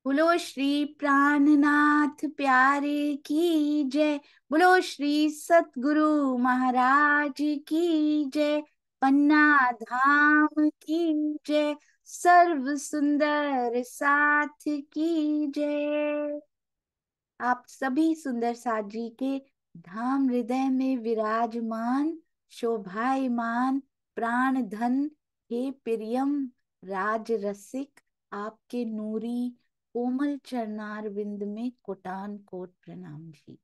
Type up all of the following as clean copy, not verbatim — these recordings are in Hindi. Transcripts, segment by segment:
बोलो श्री प्राणनाथ प्यारे की जय। बोलो श्री सतगुरु महाराज की जय। पन्ना धाम की जय। सर्व सुंदर साथ की जय। आप सभी सुंदर साथ जी के धाम हृदय में विराजमान शोभायमान प्राण धन हे प्रियम राज रसिक, आपके नूरी कोमल चरणार विंद में कोटान कोट प्रणाम जी।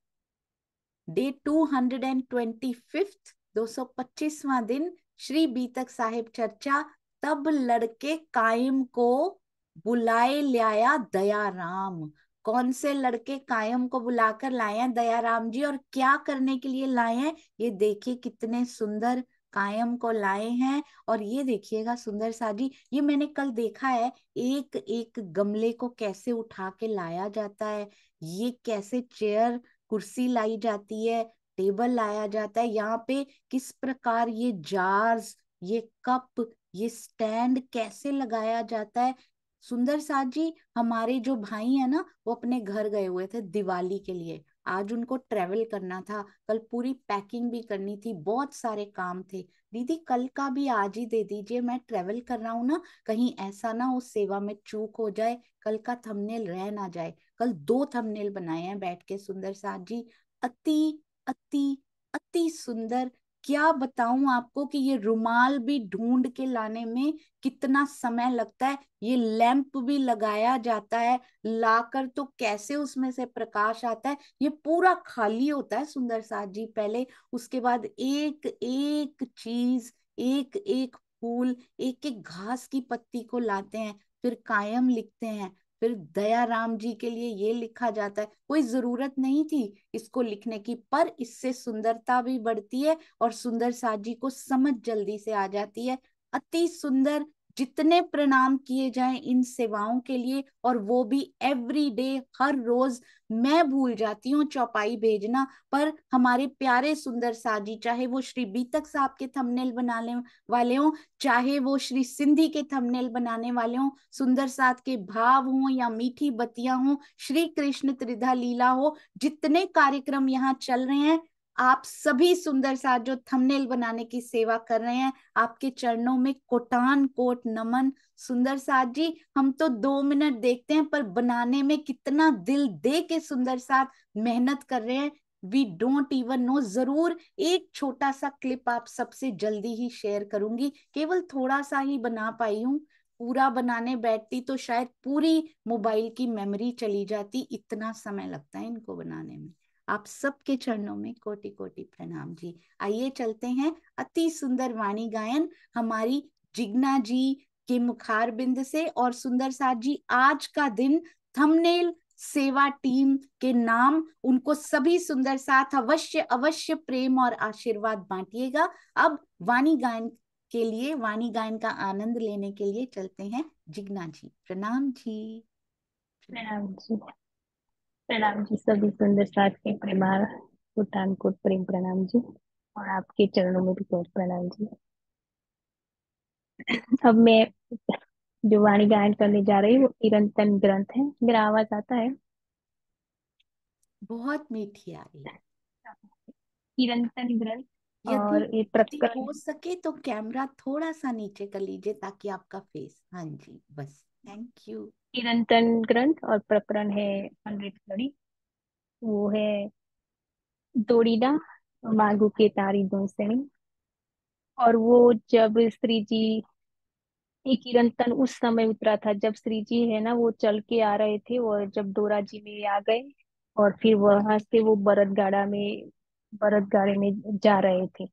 डे 225, 225वां दिन श्री बीतक साहिब चर्चा। तब लड़के कायम को बुलाए लाया दया राम। कौन से लड़के कायम को बुलाकर लाए हैं दया राम जी, और क्या करने के लिए लाए हैं ये देखिए। कितने सुंदर कायम को लाए हैं। और ये देखिएगा सुंदर सा जी, ये मैंने कल देखा है, एक एक गमले को कैसे उठा के लाया जाता है। ये कैसे चेयर कुर्सी लाई जाती है, टेबल लाया जाता है यहाँ पे। किस प्रकार ये जार्स, ये कप, ये स्टैंड कैसे लगाया जाता है। सुंदर साथ जी, हमारे जो भाई है ना, वो अपने घर गए हुए थे दिवाली के लिए। आज उनको ट्रेवल करना था, कल पूरी पैकिंग भी करनी थी, बहुत सारे काम थे। दीदी कल का भी आज ही दे दीजिए, मैं ट्रेवल कर रहा हूँ ना, कहीं ऐसा ना उस सेवा में चूक हो जाए, कल का थंबनेल रह ना जाए। कल दो थंबनेल बनाए हैं बैठ के सुंदर साथ जी। अति अति अति सुंदर। क्या बताऊं आपको कि ये रुमाल भी ढूंढ के लाने में कितना समय लगता है। ये लैंप भी लगाया जाता है, लाकर तो कैसे उसमें से प्रकाश आता है। ये पूरा खाली होता है सुंदर साथ जी पहले, उसके बाद एक एक चीज, एक एक फूल, एक एक घास की पत्ती को लाते हैं, फिर कायम लिखते हैं, फिर दया राम जी के लिए ये लिखा जाता है। कोई जरूरत नहीं थी इसको लिखने की, पर इससे सुंदरता भी बढ़ती है और सुंदर साथ जी को समझ जल्दी से आ जाती है। अति सुंदर। जितने प्रणाम किए जाएं इन सेवाओं के लिए, और वो भी एवरी डे, हर रोज। मैं भूल जाती हूँ चौपाई भेजना, पर हमारे प्यारे सुंदर साजी, चाहे वो श्री बीतक साहब के थंबनेल बनाने वाले हों, चाहे वो श्री सिंधी के थंबनेल बनाने वाले हों, सुंदर साथ के भाव हों या मीठी बत्तियां हों, श्री कृष्ण त्रिधा लीला हो, जितने कार्यक्रम यहाँ चल रहे हैं, आप सभी सुंदर साथ जो थंबनेल बनाने की सेवा कर रहे हैं, आपके चरणों में कोटान कोट नमन। सुंदर साथ जी, हम तो 2 मिनट देखते हैं, पर बनाने में कितना दिल दे के सुंदर साथ मेहनत कर रहे हैं, वी डोंट इवन नो। जरूर एक छोटा सा क्लिप आप सबसे जल्दी ही शेयर करूंगी, केवल थोड़ा सा ही बना पाई हूँ। पूरा बनाने बैठती तो शायद पूरी मोबाइल की मेमोरी चली जाती, इतना समय लगता है इनको बनाने में। आप सबके चरणों में कोटि कोटि प्रणाम जी। आइए चलते हैं अति सुंदर वाणी गायन हमारी जिग्ना जी के मुखार बिंद से। और सुंदर साथ जी, आज का दिन थंबनेल सेवा टीम के नाम, उनको सभी सुंदर साथ अवश्य अवश्य प्रेम और आशीर्वाद बांटिएगा। अब वाणी गायन के लिए, वाणी गायन का आनंद लेने के लिए चलते हैं जिग्ना जी। प्रणाम जी। प्रणाम। प्रणाम जी। प्रणाम जी, सभी सुंदर साथ के परिवार को तान कोट प्रेम प्रणाम जी। और आपके चरणों में भी कोट प्रणाम जी। अब मैं जो वाणी गायन करने जा रही हूँ वो चिरंतन ग्रंथ है। मेरा आवाज आता है? बहुत मीठी आ रही है। चिरंतन ग्रंथ। यदि और ये यदि प्रकरण हो सके तो कैमरा थोड़ा सा नीचे कर लीजिए ताकि आपका फेस, हाँ जी बस, थैंक यू। चिरंतन ग्रंथ और प्रकरण है अमृतकड़ी। वो है दौड़ीदा मागू के तारी दोसनी। और वो जब श्री जी, ये किरंतन उस समय उतरा था जब श्री जी है ना वो चल के आ रहे थे, और जब डोरा जी में आ गए, और फिर वहां से वो बरत गाड़े में जा रहे थे।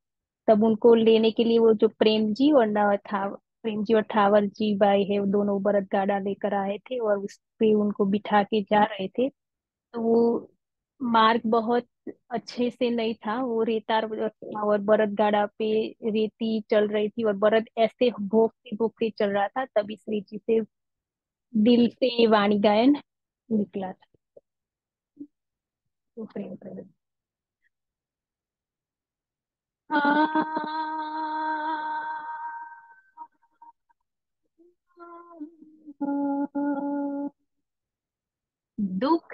तब उनको लेने के लिए वो जो प्रेम जी और न था, प्रेम जी और ठावर जी बाई है, वो दोनों बरत गाड़ा लेकर आए थे और उस पे उनको बिठा के जा रहे थे। तो वो मार्ग बहुत अच्छे से नहीं था, वो रेतार और बरत गाड़ा पे रेती चल रही थी, और बरत ऐसे भोंकते भोंकते चल रहा था। तभी श्री जी से दिल से वाणी गायन निकला था। तो प्रेम प्रकट।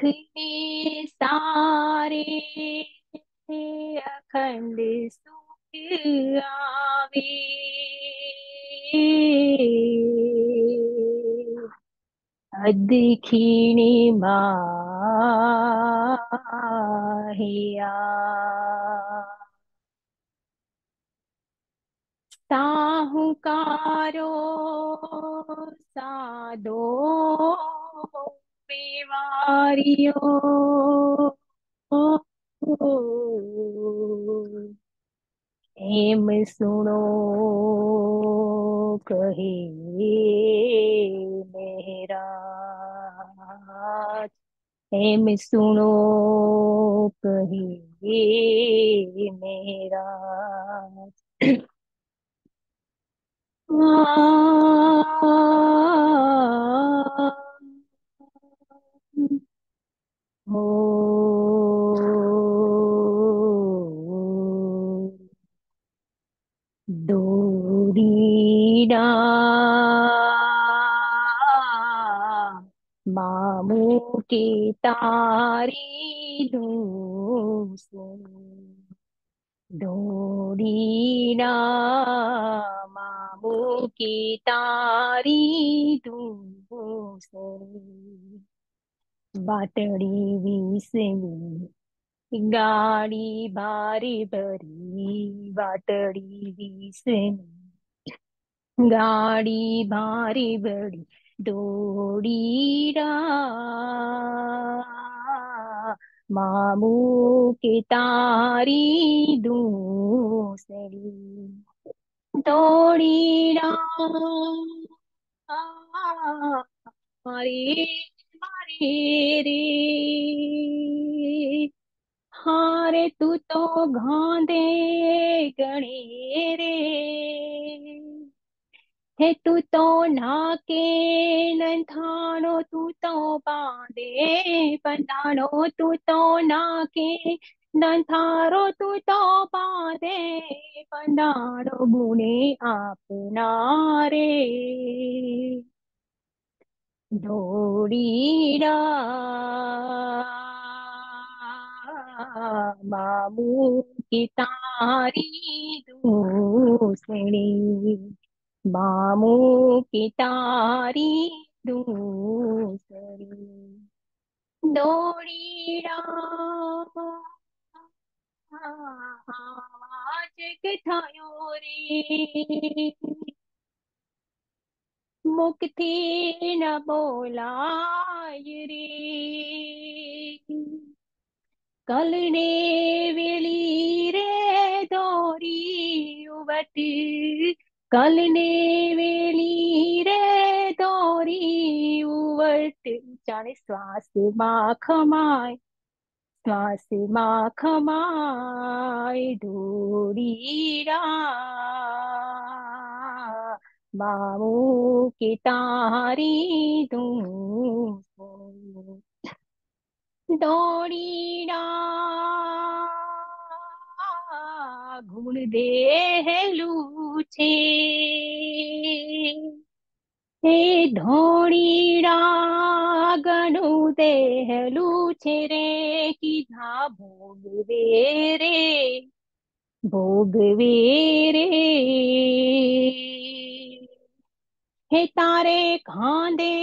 ने सारे अखंड सुख आवे। अदखिणी माहिया साहुकारो सादो बेवारियो हेम सुनो कहे मेहराज। हेम सुनो कहे मेहराज। हो डोरीडा मामू के तारी दूसरी। डोरीडा मामू की तारी दूसरी। बाटड़ी वीसनी गाड़ी भारी भरी। बाटड़ी वीसनी गाड़ी भारी बड़ी डोरीरा मामू के तारी दूसरी। डोरीरा मारे मारे रे। हारे तू तो गांदे गणे रे। हे तू तो नाके नंथाणो तू तो बांधे पंधाणो। तू तो नाके नंथारो तू तो बांधे पंधाणो। बुने आपना रे ढोड़ीरा मामू की तारी दूसरी। मामू की तारी दूसरी। डोरीरा आज कथायो रे। मुक्ति न बोलाय रे। कल ने वेली रे दोरी उवट। कल ने वेली रे दोरी उवट। जाने श्वास माख माय श्वास माख माय डोरीरा मामू की तारी दूं दौड़ीड़ा गुण दे है लूचे। हे धोड़ीड़ा गणु दे है लूचे रे। की धा भोग वे रे भोग वे रे। हे तारे खांदे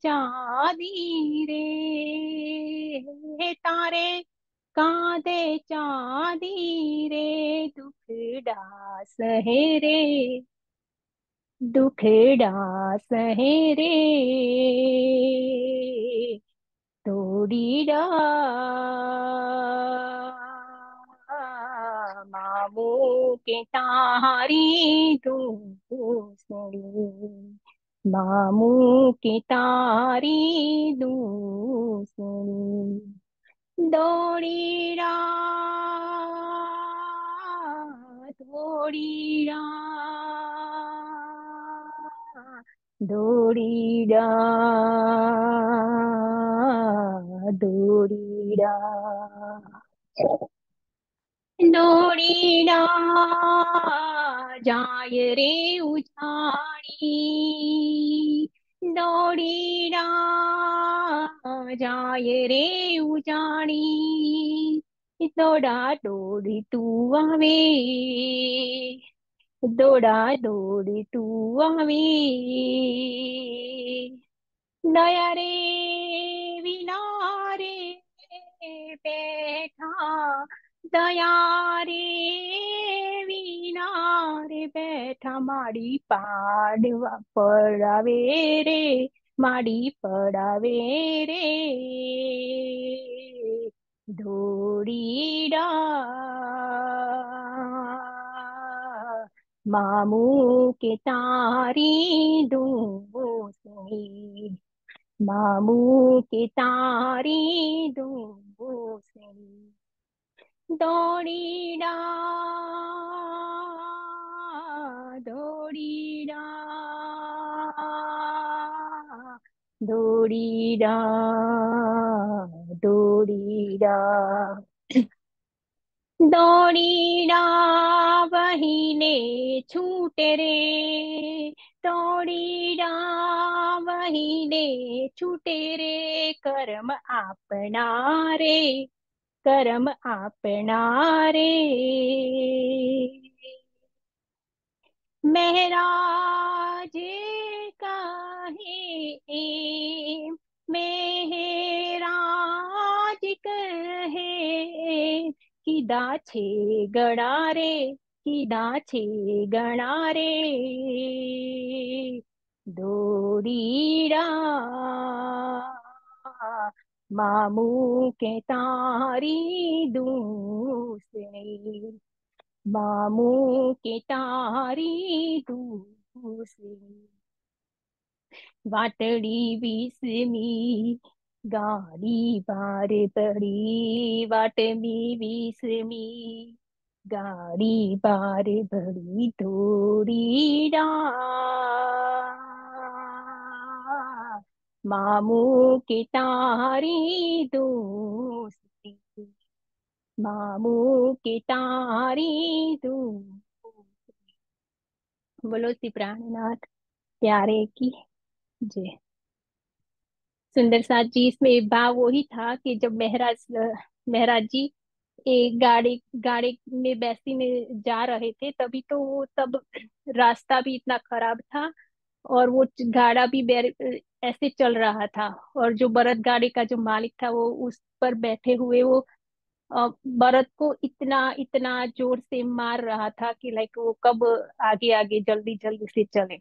चांदी रे। हे तारे कांदे चांदी रे। दुखड़ा सहे रे दुखड़ा सहे रे। तोड़ीड़ा मामू के तारी दूसरी। मामू की तारी दूसरी। दौड़ीड़ा दौड़ीड़ा दौड़ीड़ा दौड़ीड़ा दौड़ीड़ा जाय रे उछाड़ी। दौड़ीड़ा जाए रे उजाणी, दौड़ा दौड़ी तू आवे, दौड़ा दौड़ी तू आवे, दया रे विना रे बैठा, दया रे विना रे बैठा, माड़ी पाडवा पड़ावे रे, माड़ी पड़ावे रे, ढोड़ीडा मामू के तारी दूसरी, मामू के तारी दूसरी, दौड़ीडा दौड़ीडा दौड़ीडा दौड़ीडा, दौड़ीडा बहिने छूटे रे, दौड़ीडा बहिने छूटे रे, कर्म आपना रे, कर्म आपना रे, महराज कहे, महराज कहे, किदा छे गड़ा रे, किदा छे गड़ा रे, दौड़ीड़ा मामू के तारी दूसरी, मामू के तारी दूसरी, वाटड़ी बीसमी गाड़ी बार बड़ी, वाटमी बीसमी गाड़ी बार बड़ी, थोड़ी मामू के तारी दोस्ती, मामू के तारी दोस्ती। बोलो श्री प्राणनाथ प्यारे की जय। सुंदर साथ जी, इसमें भाव वही था कि जब महराज जी एक गाड़ी गाड़ी में बैसी में जा रहे थे, तभी तो वो तब रास्ता भी इतना खराब था, और वो गाड़ा भी ऐसे चल रहा था, और जो बरत गाड़ी का जो मालिक था वो उस पर बैठे हुए वो बरत को इतना इतना जोर से मार रहा था कि लाइक वो कब आगे आगे जल्दी जल्दी से चले।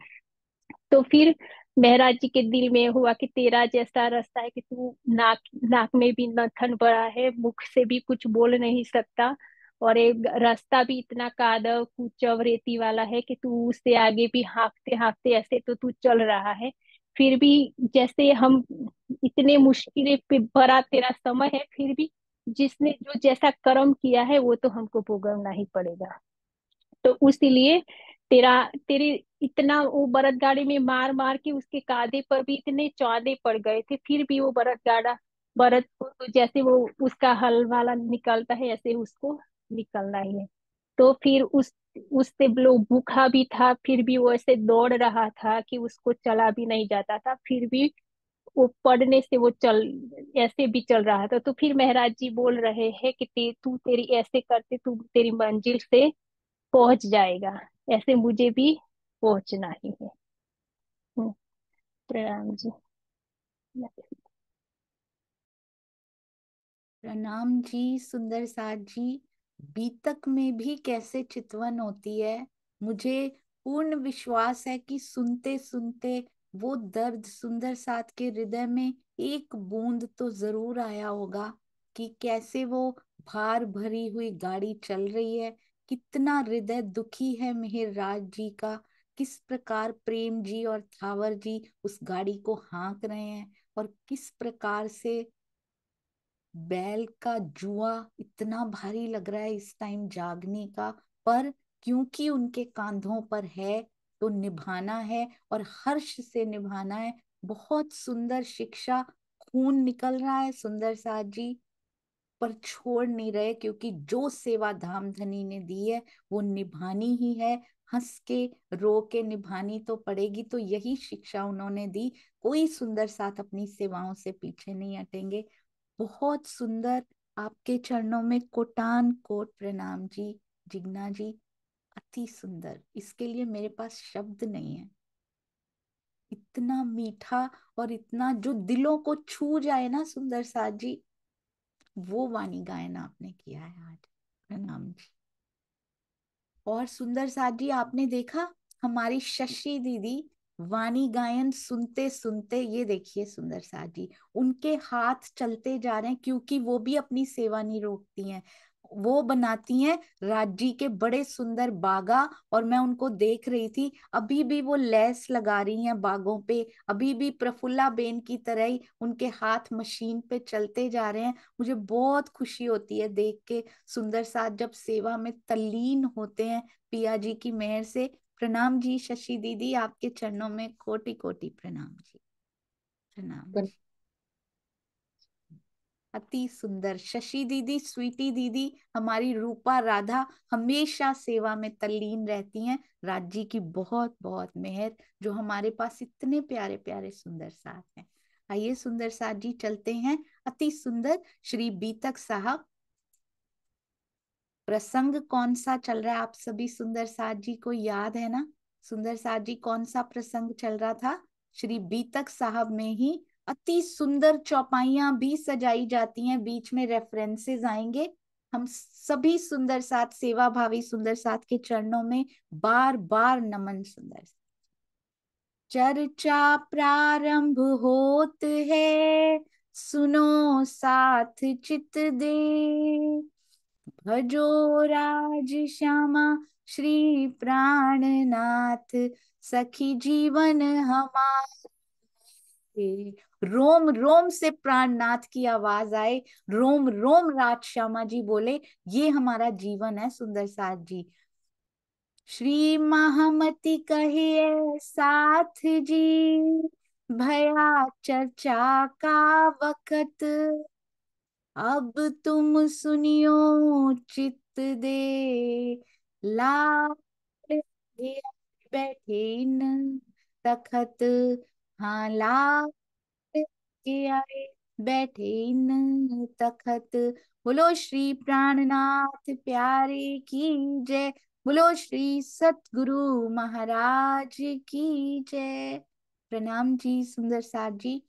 तो फिर महाराज जी के दिल में हुआ कि तेरा जैसा रास्ता है कि तू नाक नाक में भी नथन बड़ा है, मुख से भी कुछ बोल नहीं सकता, और एक रास्ता भी इतना कादव कुचव रेती वाला है कि तू उससे आगे भी हाँफते हाँफते ऐसे तो तू चल रहा है। फिर भी जैसे हम इतने मुश्किल पे भरा तेरा समय है, फिर भी जिसने जो जैसा कर्म किया है वो तो हमको भोगवना ही पड़ेगा। तो इसीलिए तेरा तेरे इतना वो बरत गाड़ी में मार मार के उसके कांधे पर भी इतने चौदे पड़ गए थे, फिर भी वो बरत को तो जैसे वो उसका हल वाला निकलता है ऐसे उसको निकलना ही है। तो फिर उससे वो भूखा भी था, फिर भी वो ऐसे दौड़ रहा था कि उसको चला भी नहीं जाता था, फिर भी वो पढ़ने से वो चल ऐसे भी चल रहा था। तो फिर महाराज जी बोल रहे हैं कि तू तेरी ऐसे करते तू तेरी मंजिल से पहुंच जाएगा, ऐसे मुझे भी पहुंचना ही है। हम्म, प्रणाम जी। प्रणाम जी सुंदर साथ जी। बीतक में भी कैसे चितवन होती है। मुझे पूर्ण विश्वास है कि सुनते सुनते वो दर्द सुंदर साथ के हृदय में एक बूंद तो जरूर आया होगा कि कैसे वो भार भरी हुई गाड़ी चल रही है, कितना हृदय दुखी है मिहिर राज जी का, किस प्रकार प्रेम जी और थावर जी उस गाड़ी को हाँक रहे हैं, और किस प्रकार से बैल का जुआ इतना भारी लग रहा है इस टाइम जागने का, पर क्योंकि उनके कांधों पर है तो निभाना है और हर्ष से निभाना है। बहुत सुंदर शिक्षा, खून निकल रहा है सुंदर साथ जी, पर छोड़ नहीं रहे, क्योंकि जो सेवा धाम धनी ने दी है वो निभानी ही है। हंस के रो के निभानी तो पड़ेगी। तो यही शिक्षा उन्होंने दी। कोई सुंदर साथ अपनी सेवाओं से पीछे नहीं हटेंगे। बहुत सुंदर। आपके चरणों में कोटान कोट प्रणाम जी। जिग्ना जी, अति सुंदर। इसके लिए मेरे पास शब्द नहीं है। इतना मीठा और इतना जो दिलों को छू जाए ना सुंदर साथ जी, वो वाणी गायन आपने किया है आज। प्रणाम जी। और सुंदर साथ जी, आपने देखा हमारी शशि दीदी वाणी गायन सुनते सुनते, ये देखिए सुंदर साथ जी, उनके हाथ चलते जा रहे हैं क्योंकि वो भी अपनी सेवा नहीं रोकती हैं। वो बनाती हैं राज्य के बड़े सुंदर बागा। और मैं उनको देख रही थी, अभी भी वो लेस लगा रही हैं बागों पे। अभी भी प्रफुल्ला बेन की तरह ही उनके हाथ मशीन पे चलते जा रहे हैं। मुझे बहुत खुशी होती है देख के। सुंदर साथ जब सेवा में तल्लीन होते हैं पिया जी की मेहर से। प्रणाम जी शशि दीदी, आपके चरणों में कोटि कोटि प्रणाम जी। प्रणाम जी। अति सुंदर शशि दीदी, स्वीटी दीदी, हमारी रूपा राधा हमेशा सेवा में तल्लीन रहती हैं। राज्य की बहुत बहुत मेहर जो हमारे पास इतने प्यारे प्यारे सुंदर साथ हैं। आइए सुंदर साथ जी चलते हैं। अति सुंदर श्री बीतक साहब, प्रसंग कौन सा चल रहा है आप सभी सुंदर साथ जी को याद है ना? सुंदर साथ जी, कौन सा प्रसंग चल रहा था? श्री बीतक साहब में ही अति सुंदर चौपाइयां भी सजाई जाती हैं, बीच में रेफरेंसेस आएंगे। हम सभी सुंदर साथ, सेवा भावी सुंदर साथ के चरणों में बार बार नमन। सुंदर चर्चा प्रारंभ होत है, सुनो साथ चित दे, भजो राज श्यामा श्री प्राणनाथ, सखी जीवन हमारे। रोम रोम से प्राणनाथ की आवाज आए, रोम रोम राज श्यामा जी बोले, ये हमारा जीवन है सुंदर साथ जी। श्री महामति कहिए साथ जी, भया चर्चा का वक्त, अब तुम सुनियो चित्त दे, लाल बैठे न तखत। हाँ, लाल के आए बैठे न तखत। बोलो श्री प्राणनाथ प्यारे की जय। बोलो श्री सतगुरु महाराज की जय। प्रणाम जी सुंदर साथ जी।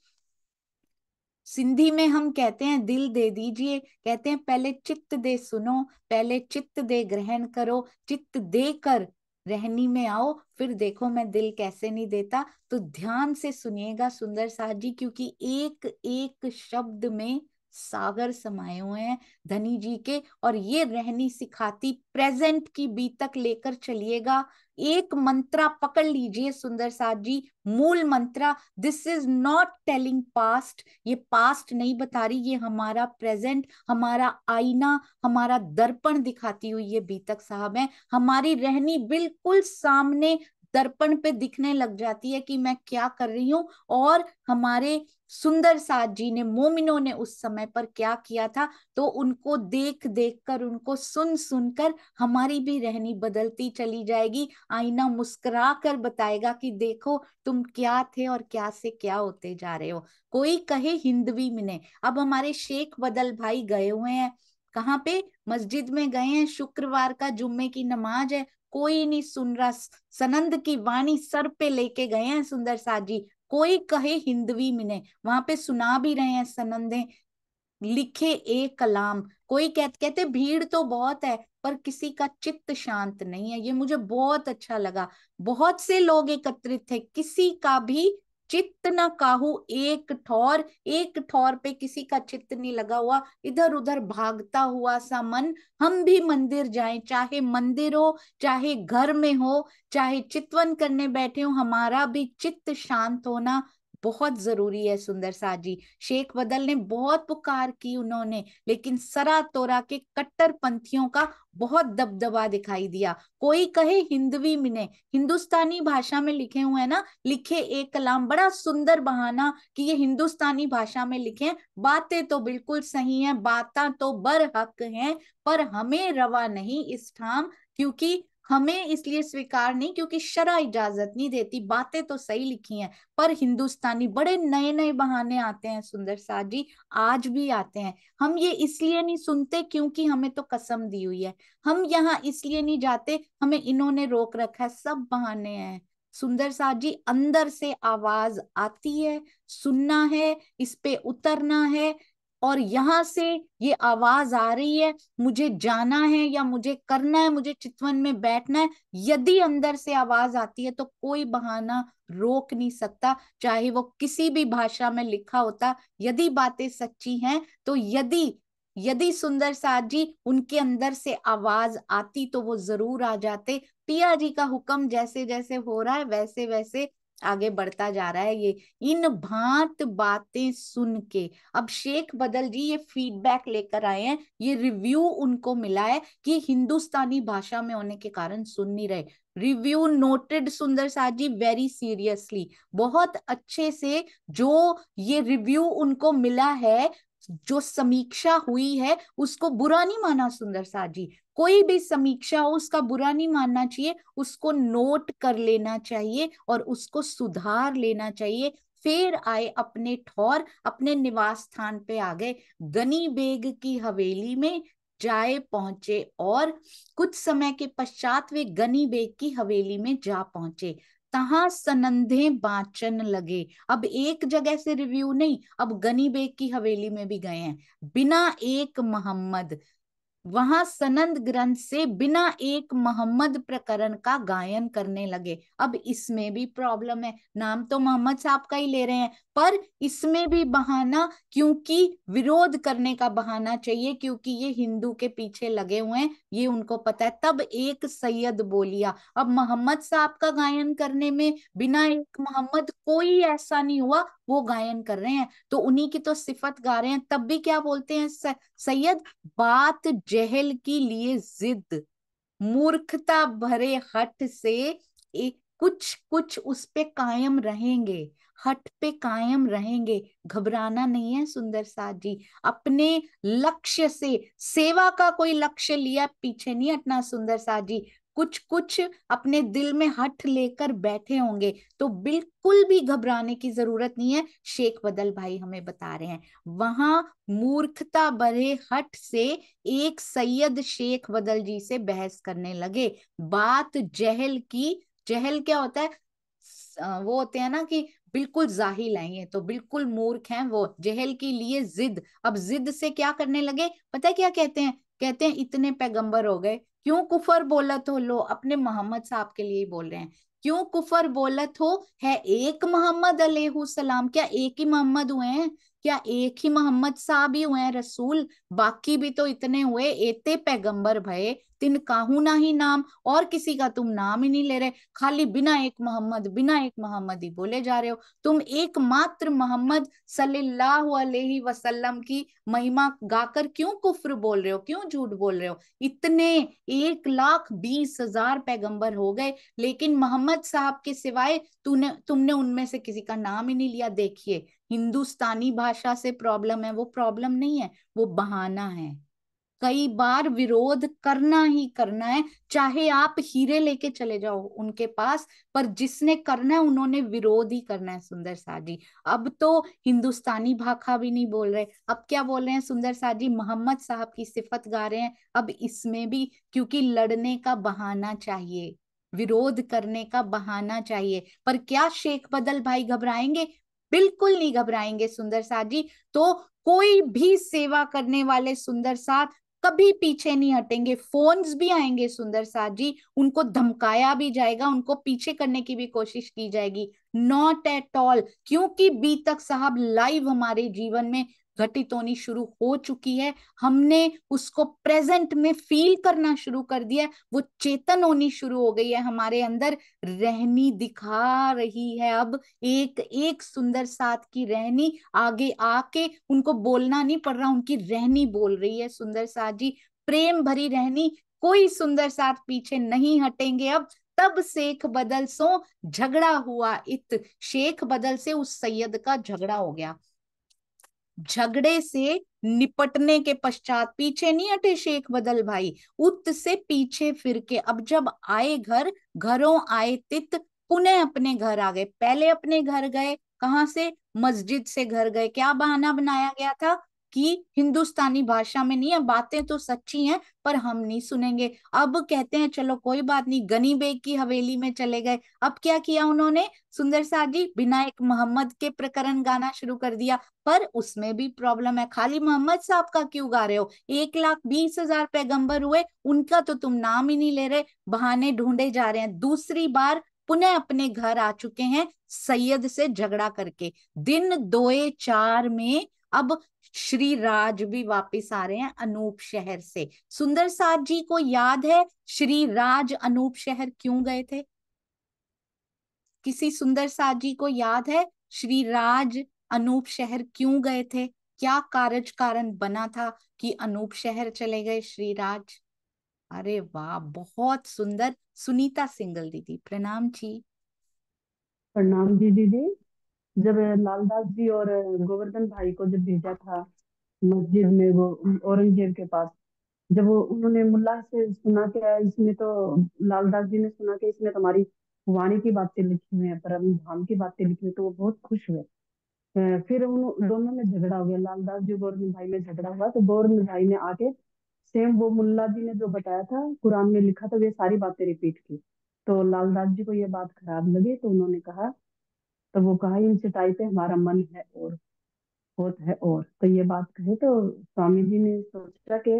सिंधी में हम कहते हैं दिल दे दीजिए, कहते हैं पहले चित्त दे सुनो, पहले चित्त दे ग्रहण करो, चित्त देकर रहनी में आओ, फिर देखो मैं दिल कैसे नहीं देता। तो ध्यान से सुनिएगा सुंदर साथ जी, क्योंकि एक एक शब्द में सागर समाये हुए हैं धनी जी के। और ये रहनी सिखाती प्रेजेंट की बीतक लेकर चलिएगा। एक मंत्रा पकड़ लीजिए सुंदर साथ जी, मूल मंत्रा। This is not telling past, ये पास्ट नहीं बता रही, ये हमारा प्रेजेंट, हमारा आईना, हमारा दर्पण दिखाती हुई ये बीतक साहब है। हमारी रहनी बिल्कुल सामने दर्पण पे दिखने लग जाती है कि मैं क्या कर रही हूं। और हमारे सुंदर साथ जी ने, मोमिनों ने उस समय पर क्या किया था, तो उनको देख देख कर, उनको सुन सुनकर हमारी भी रहनी बदलती चली जाएगी। आईना मुस्कुरा कर बताएगा कि देखो तुम क्या थे और क्या से क्या होते जा रहे हो। कोई कहे हिंदवी मिने। अब हमारे शेख बदल भाई गए हुए हैं, कहाँ पे? मस्जिद में गए हैं, शुक्रवार का जुम्मे की नमाज है, कोई नहीं सुन रहा। सनंद की वाणी सर पे लेके गए हैं सुंदर साथ जी। कोई कहे हिंदवी मिने, वहां पे सुना भी रहे हैं सनंदे, लिखे एक कलाम। कोई कहते भीड़ तो बहुत है पर किसी का चित्त शांत नहीं है। ये मुझे बहुत अच्छा लगा। बहुत से लोग एकत्रित थे, किसी का भी चित्त न काहू एक ठौर पे किसी का चित्त नहीं लगा हुआ, इधर उधर भागता हुआ सा मन। हम भी मंदिर जाएं, चाहे मंदिर हो, चाहे घर में हो, चाहे चितवन करने बैठे हो, हमारा भी चित्त शांत होना बहुत जरूरी है सुंदर साथ जी। शेख बदल ने बहुत पुकार की उन्होंने, लेकिन सरा तोरा के कट्टर पंथियों का बहुत दबदबा दिखाई दिया। कोई कहे हिंदवी मिने, हिंदुस्तानी भाषा में लिखे हुए हैं ना, लिखे एक कलाम, बड़ा सुंदर बहाना कि ये हिंदुस्तानी भाषा में लिखे हैं। बातें तो बिल्कुल सही हैं, बातें तो बरहक हैं, पर हमें रवा नहीं इस ठाम, क्योंकि हमें इसलिए स्वीकार नहीं क्योंकि शरअ इजाजत नहीं देती। बातें तो सही लिखी हैं, पर हिंदुस्तानी बड़े नए नए बहाने आते हैं सुंदर साथ जी, आज भी आते हैं। हम ये इसलिए नहीं सुनते क्योंकि हमें तो कसम दी हुई है। हम यहाँ इसलिए नहीं जाते, हमें इन्होंने रोक रखा है। सब बहाने हैं सुंदर साथ जी। अंदर से आवाज आती है, सुनना है, इस पे उतरना है। और यहां से ये आवाज आ रही है, मुझे जाना है या मुझे करना है, मुझे चितवन में बैठना है। यदि अंदर से आवाज आती है तो कोई बहाना रोक नहीं सकता, चाहे वो किसी भी भाषा में लिखा होता। यदि बातें सच्ची हैं तो यदि यदि सुंदर साथ जी उनके अंदर से आवाज आती तो वो जरूर आ जाते। पिया जी का हुक्म जैसे जैसे हो रहा है वैसे वैसे आगे बढ़ता जा रहा है ये। इन भांत बातें सुन के अब शेख बदल जी ये फीडबैक लेकर आए हैं, ये रिव्यू उनको मिला है कि हिंदुस्तानी भाषा में होने के कारण सुन नहीं रहे। रिव्यू नोटेड सुंदर साथ जी, वेरी सीरियसली, बहुत अच्छे से। जो ये रिव्यू उनको मिला है, जो समीक्षा हुई है, उसको बुरा नहीं माना सुंदर साथ जी। कोई भी समीक्षा हो उसका बुरा नहीं मानना चाहिए, उसको नोट कर लेना चाहिए और उसको सुधार लेना चाहिए। फिर आए अपने ठौर, अपने निवास स्थान पे आ गए, गनी बेग की हवेली में जाए पहुंचे। और कुछ समय के पश्चात वे गनी बेग की हवेली में जा पहुंचे। तहां सनंधे बाचन लगे। अब एक जगह से रिव्यू नहीं, अब गनी बेग की हवेली में भी गए हैं। बिना एक मोहम्मद, वहां सनंद ग्रंथ से बिना एक मोहम्मद प्रकरण का गायन करने लगे। अब इसमें भी प्रॉब्लम है, नाम तो मोहम्मद साहब का ही ले रहे हैं, पर इसमें भी बहाना, क्योंकि विरोध करने का बहाना चाहिए, क्योंकि ये हिंदू के पीछे लगे हुए हैं, ये उनको पता है। तब एक सैयद बोलिया। अब मोहम्मद साहब का गायन करने में बिना एक मोहम्मद कोई ऐसा नहीं हुआ, वो गायन कर रहे हैं तो उन्हीं की तो सिफत गा रहे हैं। तब भी क्या बोलते हैं सैयद, बात जहल की लिए जिद, मूर्खता भरे हट से एक कुछ कुछ उस पे कायम रहेंगे, हट पे कायम रहेंगे। घबराना नहीं है सुंदर साथ जी। अपने लक्ष्य से, सेवा का कोई लक्ष्य लिया, पीछे नहीं हटना सुंदर साथ जी। कुछ कुछ अपने दिल में हट लेकर बैठे होंगे, तो बिल्कुल भी घबराने की जरूरत नहीं है। शेख बदल भाई हमें बता रहे हैं, वहां मूर्खता भरे हट से एक सैयद शेख बदल जी से बहस करने लगे। बात जहल की, जहल क्या होता है? वो होते हैं ना कि बिल्कुल जाहिल है, ये तो बिल्कुल मूर्ख हैं वो। जहल के लिए जिद, अब जिद से क्या करने लगे, पता है क्या कहते हैं? कहते हैं इतने पैगंबर हो गए, क्यों कुफर बोलत हो। लो, अपने मोहम्मद साहब के लिए ही बोल रहे हैं। क्यों कुफर बोलत हो, है एक मोहम्मद अलैहु सलाम, क्या एक ही मोहम्मद हुए हैं? क्या एक ही मोहम्मद साहब ही हुए हैं रसूल? बाकी भी तो इतने हुए, एते पैगंबर भये, तिन काहू ना ही नाम, और किसी का तुम नाम ही नहीं ले रहे। खाली बिना एक मोहम्मद, बिना एक मोहम्मद ही बोले जा रहे हो। तुम एकमात्र मोहम्मद सल्लल्लाहु अलैहि वसल्लम की महिमा गाकर क्यों कुफ्र बोल रहे हो, क्यों झूठ बोल रहे हो? इतने 1,20,000 पैगंबर हो गए, लेकिन मोहम्मद साहब के सिवाय तूने तुमने उनमें से किसी का नाम ही नहीं लिया। देखिए, हिंदुस्तानी भाषा से प्रॉब्लम है, वो प्रॉब्लम नहीं है, वो बहाना है। कई बार विरोध करना ही करना है, चाहे आप हीरे लेके चले जाओ उनके पास, पर जिसने करना है उन्होंने विरोध ही करना है सुंदर साथ जी। अब तो हिंदुस्तानी भाषा भी नहीं बोल रहे, अब क्या बोल रहे हैं सुंदर साथ जी? मोहम्मद साहब की सिफत गा रहे हैं। अब इसमें भी क्योंकि लड़ने का बहाना चाहिए, विरोध करने का बहाना चाहिए। पर क्या शेख बदल भाई घबराएंगे? बिल्कुल नहीं घबराएंगे सुंदर साथ जी। तो कोई भी सेवा करने वाले सुंदर साथ कभी पीछे नहीं हटेंगे। फोन्स भी आएंगे सुंदर साथ जी, उनको धमकाया भी जाएगा, उनको पीछे करने की भी कोशिश की जाएगी। नॉट एट ऑल, क्योंकि बीतक साहब लाइव हमारे जीवन में घटित होनी शुरू हो चुकी है। हमने उसको प्रेजेंट में फील करना शुरू कर दिया है, वो चेतन होनी शुरू हो गई है हमारे अंदर। रहनी दिखा रही है अब, एक एक सुंदर साथ की रहनी आगे आके, उनको बोलना नहीं पड़ रहा, उनकी रहनी बोल रही है सुंदर साथ जी। प्रेम भरी रहनी, कोई सुंदर साथ पीछे नहीं हटेंगे अब। तब शेख बदल सो झगड़ा हुआ इत, शेख बदल से उस सैयद का झगड़ा हो गया। झगड़े से निपटने के पश्चात पीछे नहीं हटे शेख बदल भाई, उत से पीछे फिर के अब जब आए घर, घरों आए तित, पुनः अपने घर आ गए। पहले अपने घर गए कहाँ से, मस्जिद से घर गए। क्या बहाना बनाया गया था कि हिंदुस्तानी भाषा में नहीं है, बातें तो सच्ची हैं पर हम नहीं सुनेंगे। अब कहते हैं चलो कोई बात नहीं, गनी बेग की हवेली में चले गए। अब क्या किया उन्होंने, सुंदर साथ जी, विनायक मोहम्मद के प्रकरण गाना शुरू कर दिया। पर उसमें भी प्रॉब्लम है, खाली मोहम्मद साहब का क्यों गा रहे हो, 1,20,000 पैगंबर हुए, उनका तो तुम नाम ही नहीं ले रहे, बहाने ढूंढे जा रहे हैं। दूसरी बार पुनः अपने घर आ चुके हैं सैयद से झगड़ा करके। दिन दोए चार में अब श्री राज भी वापिस आ रहे हैं अनूप शहर से। सुंदर साथ जी को याद है श्री राज अनूप शहर क्यों गए थे, किसी सुंदर साथ जी को याद है श्री राज अनूप शहर क्यों गए थे, क्या कारज कारण बना था कि अनूप शहर चले गए श्री राज। अरे वाह, बहुत सुंदर। सुनीता सिंगल दीदी प्रणाम जी। प्रणाम जी दीदी। जब लालदास जी और गोवर्धन भाई को जब भेजा था मस्जिद में, वो औरंगजेब के पास, जब वो उन्होंने मुल्ला से सुना कि इसमें तो, लालदास जी ने सुना कि इसमें तुम्हारी वाणी की बातें लिखी हुई है, परम धाम की बातें लिखी हुई, तो वो बहुत खुश हुए। फिर उन दोनों में झगड़ा हो गया, लालदास जी गोवर्धन भाई में झगड़ा हुआ, तो गोवर्धन भाई ने आके सेम वो मुल्ला जी ने जो बताया था कुरान में लिखा था वे सारी बातें रिपीट की। तो लालदास जी को ये बात खराब लगी, तो उन्होंने कहा, तो वो कहा, इन चटाई पे हमारा मन है और होत है, और तो ये बात कहे तो स्वामी जी ने सोचा कि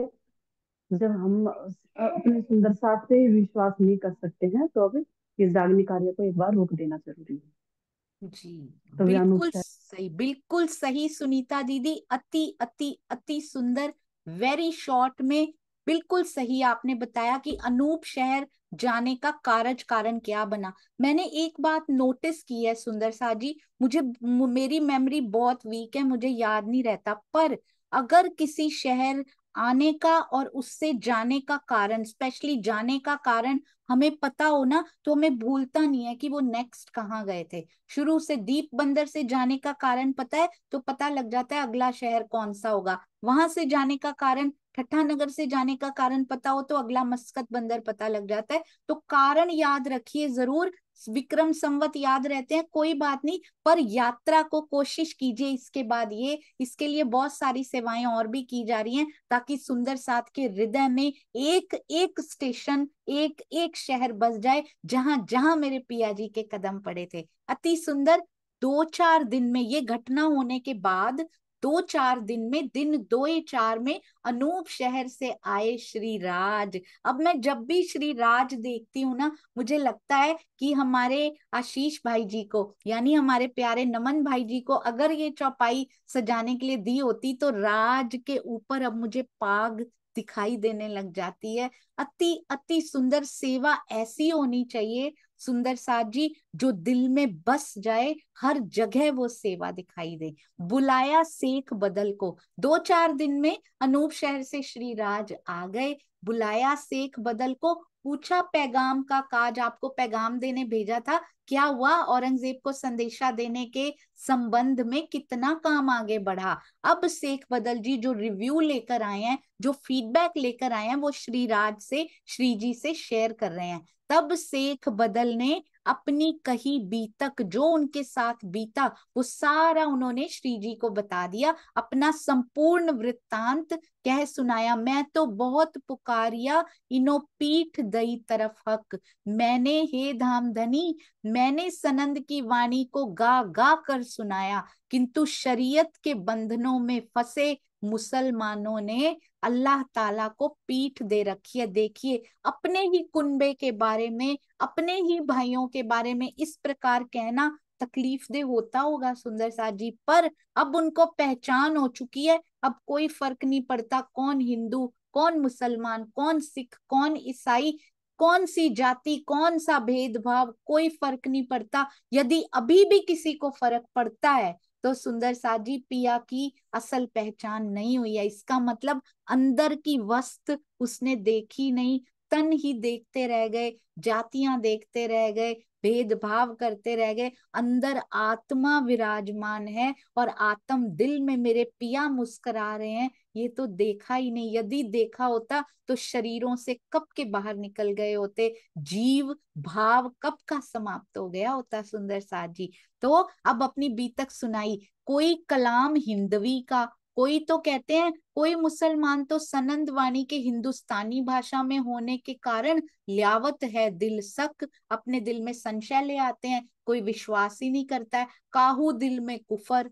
जब हम अपने सुंदर साथ पे ही विश्वास नहीं कर सकते हैं, तो अब इस दाग्नि कार्य को एक बार रोक देना जरूरी है। जी तो वे बिल्कुल अनुष्ठा। सही, बिल्कुल सही सुनीता दीदी, अति अति अति सुंदर, वेरी शॉर्ट में बिल्कुल सही आपने बताया कि अनूप शहर जाने का कारज कारण क्या बना। मैंने एक बात नोटिस की है सुंदर सा जी, मेरी मेमोरी बहुत वीक है, मुझे याद नहीं रहता, पर अगर किसी शहर आने का और उससे जाने का कारण, स्पेशली जाने का कारण हमें पता हो ना, तो हमें भूलता नहीं है कि वो नेक्स्ट कहाँ गए थे। शुरू से दीप बंदर से जाने का कारण पता है तो पता लग जाता है अगला शहर कौन सा होगा। वहां से जाने का कारण, ठट्ठा नगर से जाने का कारण पता हो तो अगला मस्कत बंदर पता लग जाता है। तो कारण याद रखिए जरूर, विक्रम संवत याद रहते हैं कोई बात नहीं, पर यात्रा को कोशिश कीजिए इसके बाद, ये इसके लिए बहुत सारी सेवाएं और भी की जा रही हैं ताकि सुंदर साथ के हृदय में एक एक स्टेशन, एक एक शहर बस जाए जहां जहां मेरे पिया जी के कदम पड़े थे। अति सुंदर। 2-4 दिन में ये घटना होने के बाद, 2-4 दिन में, दिन 2-4 में अनूप शहर से आए श्री राज। अब मैं जब भी श्री राज देखती हूँ ना, मुझे लगता है कि हमारे आशीष भाई जी को, यानी हमारे प्यारे नमन भाई जी को अगर ये चौपाई सजाने के लिए दी होती तो राज के ऊपर अब मुझे पाग दिखाई देने लग जाती है। अति अति सुंदर सेवा ऐसी होनी चाहिए सुंदर साथ जी, जो दिल में बस जाए, हर जगह वो सेवा दिखाई दे। बुलाया शेख बदल को, 2-4 दिन में अनूप शहर से श्री राज आ गए, बुलाया शेख बदल को, पूछा पैगाम का काज, आपको पैगाम देने भेजा था, क्या हुआ, औरंगजेब को संदेशा देने के संबंध में कितना काम आगे बढ़ा। अब शेख बदल जी जो रिव्यू लेकर आए हैं, जो फीडबैक लेकर आए हैं, वो श्री राज से, श्री जी से शेयर कर रहे हैं। तब शेख बदल ने अपनी कही बीतक, जो उनके साथ बीता वो सारा उन्होंने श्री जी को बता दिया, अपना संपूर्ण वृत्तांत कह सुनाया। मैं तो बहुत पुकारिया, इनो पीठ दई तरफ हक, मैंने हे धाम धनी, मैंने सनंद की वाणी को गा गा कर सुनाया, किंतु शरीयत के बंधनों में फंसे मुसलमानों ने अल्लाह ताला को पीठ दे रखी है। देखिए, अपने ही कुनबे के बारे में, अपने ही भाइयों के बारे में इस प्रकार कहना तकलीफ दे होता होगा सुंदर साथ जी, पर अब उनको पहचान हो चुकी है। अब कोई फर्क नहीं पड़ता कौन हिंदू, कौन मुसलमान, कौन सिख, कौन ईसाई, कौन सी जाति, कौन सा भेदभाव, कोई फर्क नहीं पड़ता। यदि अभी भी किसी को फर्क पड़ता है तो सुंदर साथ जी, पिया की असल पहचान नहीं हुई है, इसका मतलब अंदर की वस्त उसने देखी नहीं, तन ही देखते रह गए, जातियां देखते रह गए, भेदभाव करते रह गए। अंदर आत्मा विराजमान है और आत्म दिल में मेरे पिया मुस्कुरा रहे हैं, ये तो देखा ही नहीं। यदि देखा होता तो शरीरों से कब के बाहर निकल गए होते, जीव भाव कब का समाप्त हो गया होता। सुंदर साथ जी तो अब अपनी बीतक सुनाई। कोई कलाम हिंदवी का, कोई तो कहते हैं, कोई मुसलमान तो सनंद वाणी के हिंदुस्तानी भाषा में होने के कारण ल्यावत है दिल शक, अपने दिल में संशय ले आते हैं, कोई विश्वास ही नहीं करता है। काहू दिल में कुफर,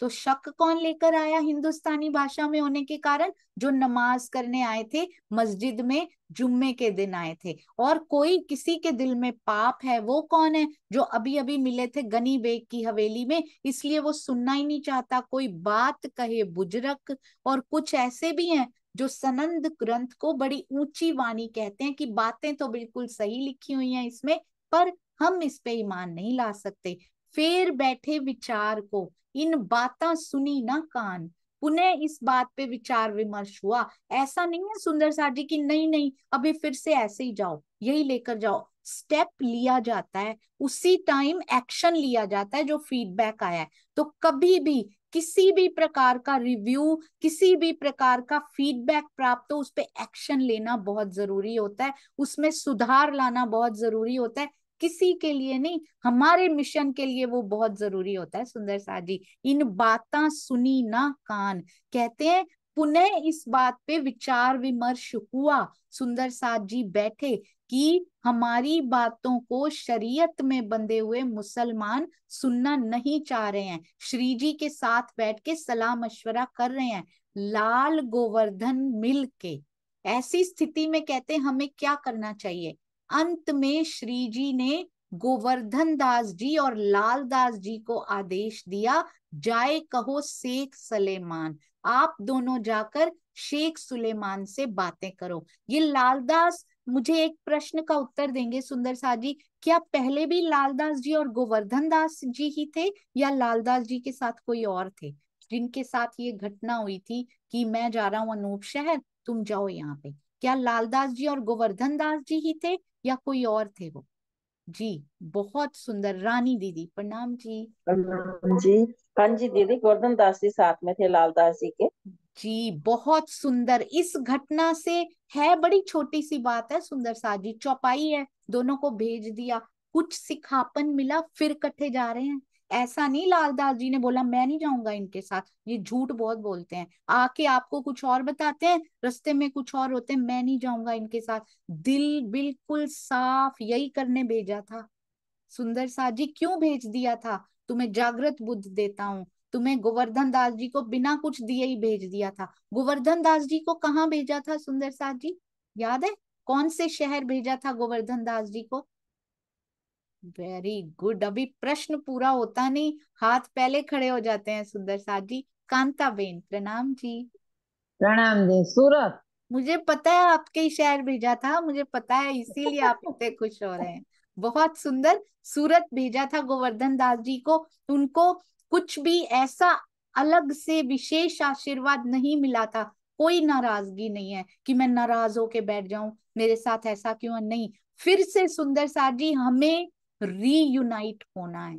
तो शक कौन लेकर आया हिंदुस्तानी भाषा में होने के कारण? जो नमाज करने आए थे मस्जिद में, जुम्मे के दिन आए थे। और कोई किसी के दिल में पाप है, वो कौन है? जो अभी अभी मिले थे गनी बेग की हवेली में, इसलिए वो सुनना ही नहीं चाहता कोई बात कहे बुजरक। और कुछ ऐसे भी हैं जो सनंद ग्रंथ को बड़ी ऊंची वाणी कहते हैं कि बातें तो बिल्कुल सही लिखी हुई हैं इसमें, पर हम इस पे ईमान नहीं ला सकते। फेर बैठे विचार को, इन बातें सुनी ना कान, पुनः इस बात पे विचार विमर्श हुआ। ऐसा नहीं है सुंदर साथ जी की नहीं नहीं अभी फिर से ऐसे ही जाओ, यही लेकर जाओ। स्टेप लिया जाता है, उसी टाइम एक्शन लिया जाता है जो फीडबैक आया है। तो कभी भी किसी भी प्रकार का रिव्यू, किसी भी प्रकार का फीडबैक प्राप्त हो, उस पर एक्शन लेना बहुत जरूरी होता है, उसमें सुधार लाना बहुत जरूरी होता है। किसी के लिए नहीं, हमारे मिशन के लिए वो बहुत जरूरी होता है। सुंदर साथ जी इन बातें सुनी ना कान, कहते हैं पुनः इस बात पे विचार विमर्श हुआ। सुंदर साथ जी बैठे कि हमारी बातों को शरीयत में बंधे हुए मुसलमान सुनना नहीं चाह रहे हैं, श्री जी के साथ बैठ के सलाह मशवरा कर रहे हैं लाल गोवर्धन मिल के। ऐसी स्थिति में कहते हैं हमें क्या करना चाहिए? अंत में श्री जी ने गोवर्धन दास जी और लाल दास जी को आदेश दिया, जाए कहो शेख सलेमान, आप दोनों जाकर शेख सुलेमान से बातें करो। ये लालदास मुझे एक प्रश्न का उत्तर देंगे सुंदर साथ जी, क्या पहले भी लालदास जी और गोवर्धन दास जी ही थे, या लालदास जी के साथ कोई और थे जिनके साथ ये घटना हुई थी कि मैं जा रहा हूँ अनूप शहर, तुम जाओ यहाँ पे? क्या लालदास जी और गोवर्धन दास जी ही थे या कोई और थे वो? जी बहुत सुंदर। रानी दीदी प्रणाम जी। जी। हाँ जी दीदी, गोवर्धन दास जी साथ में थे लाल दास जी के। जी बहुत सुंदर। इस घटना से, है बड़ी छोटी सी बात है सुंदर सा जी, चौपाई है, दोनों को भेज दिया, कुछ सिखापन मिला, फिर कट्ठे जा रहे हैं। ऐसा नहीं लालदास जी ने बोला मैं नहीं जाऊंगा इनके साथ, ये झूठ बहुत बोलते हैं, आके आपको कुछ और बताते हैं, रास्ते में कुछ और होते हैं, मैं नहीं जाऊंगा इनके साथ। दिल बिल्कुल साफ, यही करने भेजा था। सुंदर साथ जी क्यों भेज दिया था? तुम्हें जागृत बुद्ध देता हूँ, तुम्हें गोवर्धन दास जी को बिना कुछ दिए ही भेज दिया था। गोवर्धन दास जी को कहाँ भेजा था सुंदर साथ जी, याद है? कौन से शहर भेजा था गोवर्धन दास जी को? Very good. अभी प्रश्न पूरा होता नहीं, हाथ पहले खड़े हो जाते हैं सुंदर साथ जी। कांता बेन प्रणाम जी। प्रणाम जी। सूरत। मुझे पता है आपके ही शहर भेजा था, मुझे पता है, इसीलिए आप इतने खुश हो रहे हैं। बहुत सुंदर। सूरत भेजा था गोवर्धन दास जी को। उनको कुछ भी ऐसा अलग से विशेष आशीर्वाद नहीं मिला था, कोई नाराजगी नहीं है कि मैं नाराज होके बैठ जाऊं, मेरे साथ ऐसा क्यों है, नहीं। फिर से सुंदर साथ जी हमें रीयूनाइट होना है,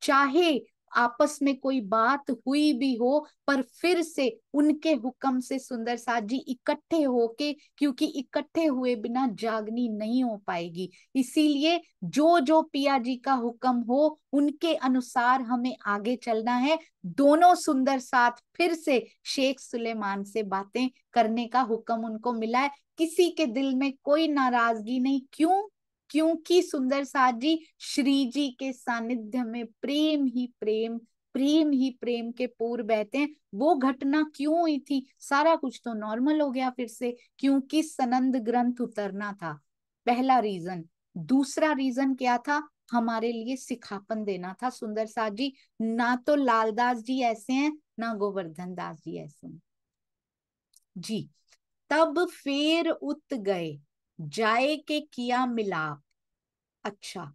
चाहे आपस में कोई बात हुई भी हो, पर फिर से उनके हुक्म से सुंदर साथ जी इकट्ठे होके, क्योंकि इकट्ठे हुए बिना जागनी नहीं हो पाएगी। इसीलिए जो जो पिया जी का हुक्म हो उनके अनुसार हमें आगे चलना है। दोनों सुंदर साथ फिर से शेख सुलेमान से बातें करने का हुक्म उनको मिला है। किसी के दिल में कोई नाराजगी नहीं। क्यों? क्योंकि सुंदर साथ जी श्री जी के सानिध्य में प्रेम ही प्रेम, प्रेम ही प्रेम के पूर बहते हैं। वो घटना क्यों हुई थी? सारा कुछ तो नॉर्मल हो गया फिर से, क्योंकि सनंद ग्रंथ उतरना था, पहला रीजन। दूसरा रीजन क्या था? हमारे लिए सिखापन देना था सुंदर साथ जी। ना तो लालदास जी ऐसे हैं, ना गोवर्धन दास जी ऐसे हैं जी। तब फेर उत गए, जाए के किया मिलाप। अच्छा,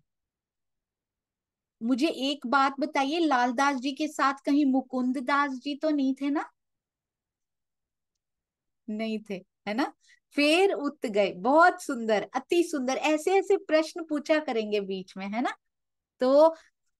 मुझे एक बात बताइए, लालदास जी के साथ कहीं मुकुंद दास जी तो नहीं थे ना? नहीं थे, है ना? फेर उत गए, बहुत सुंदर, अति सुंदर। ऐसे ऐसे प्रश्न पूछा करेंगे बीच में, है ना। तो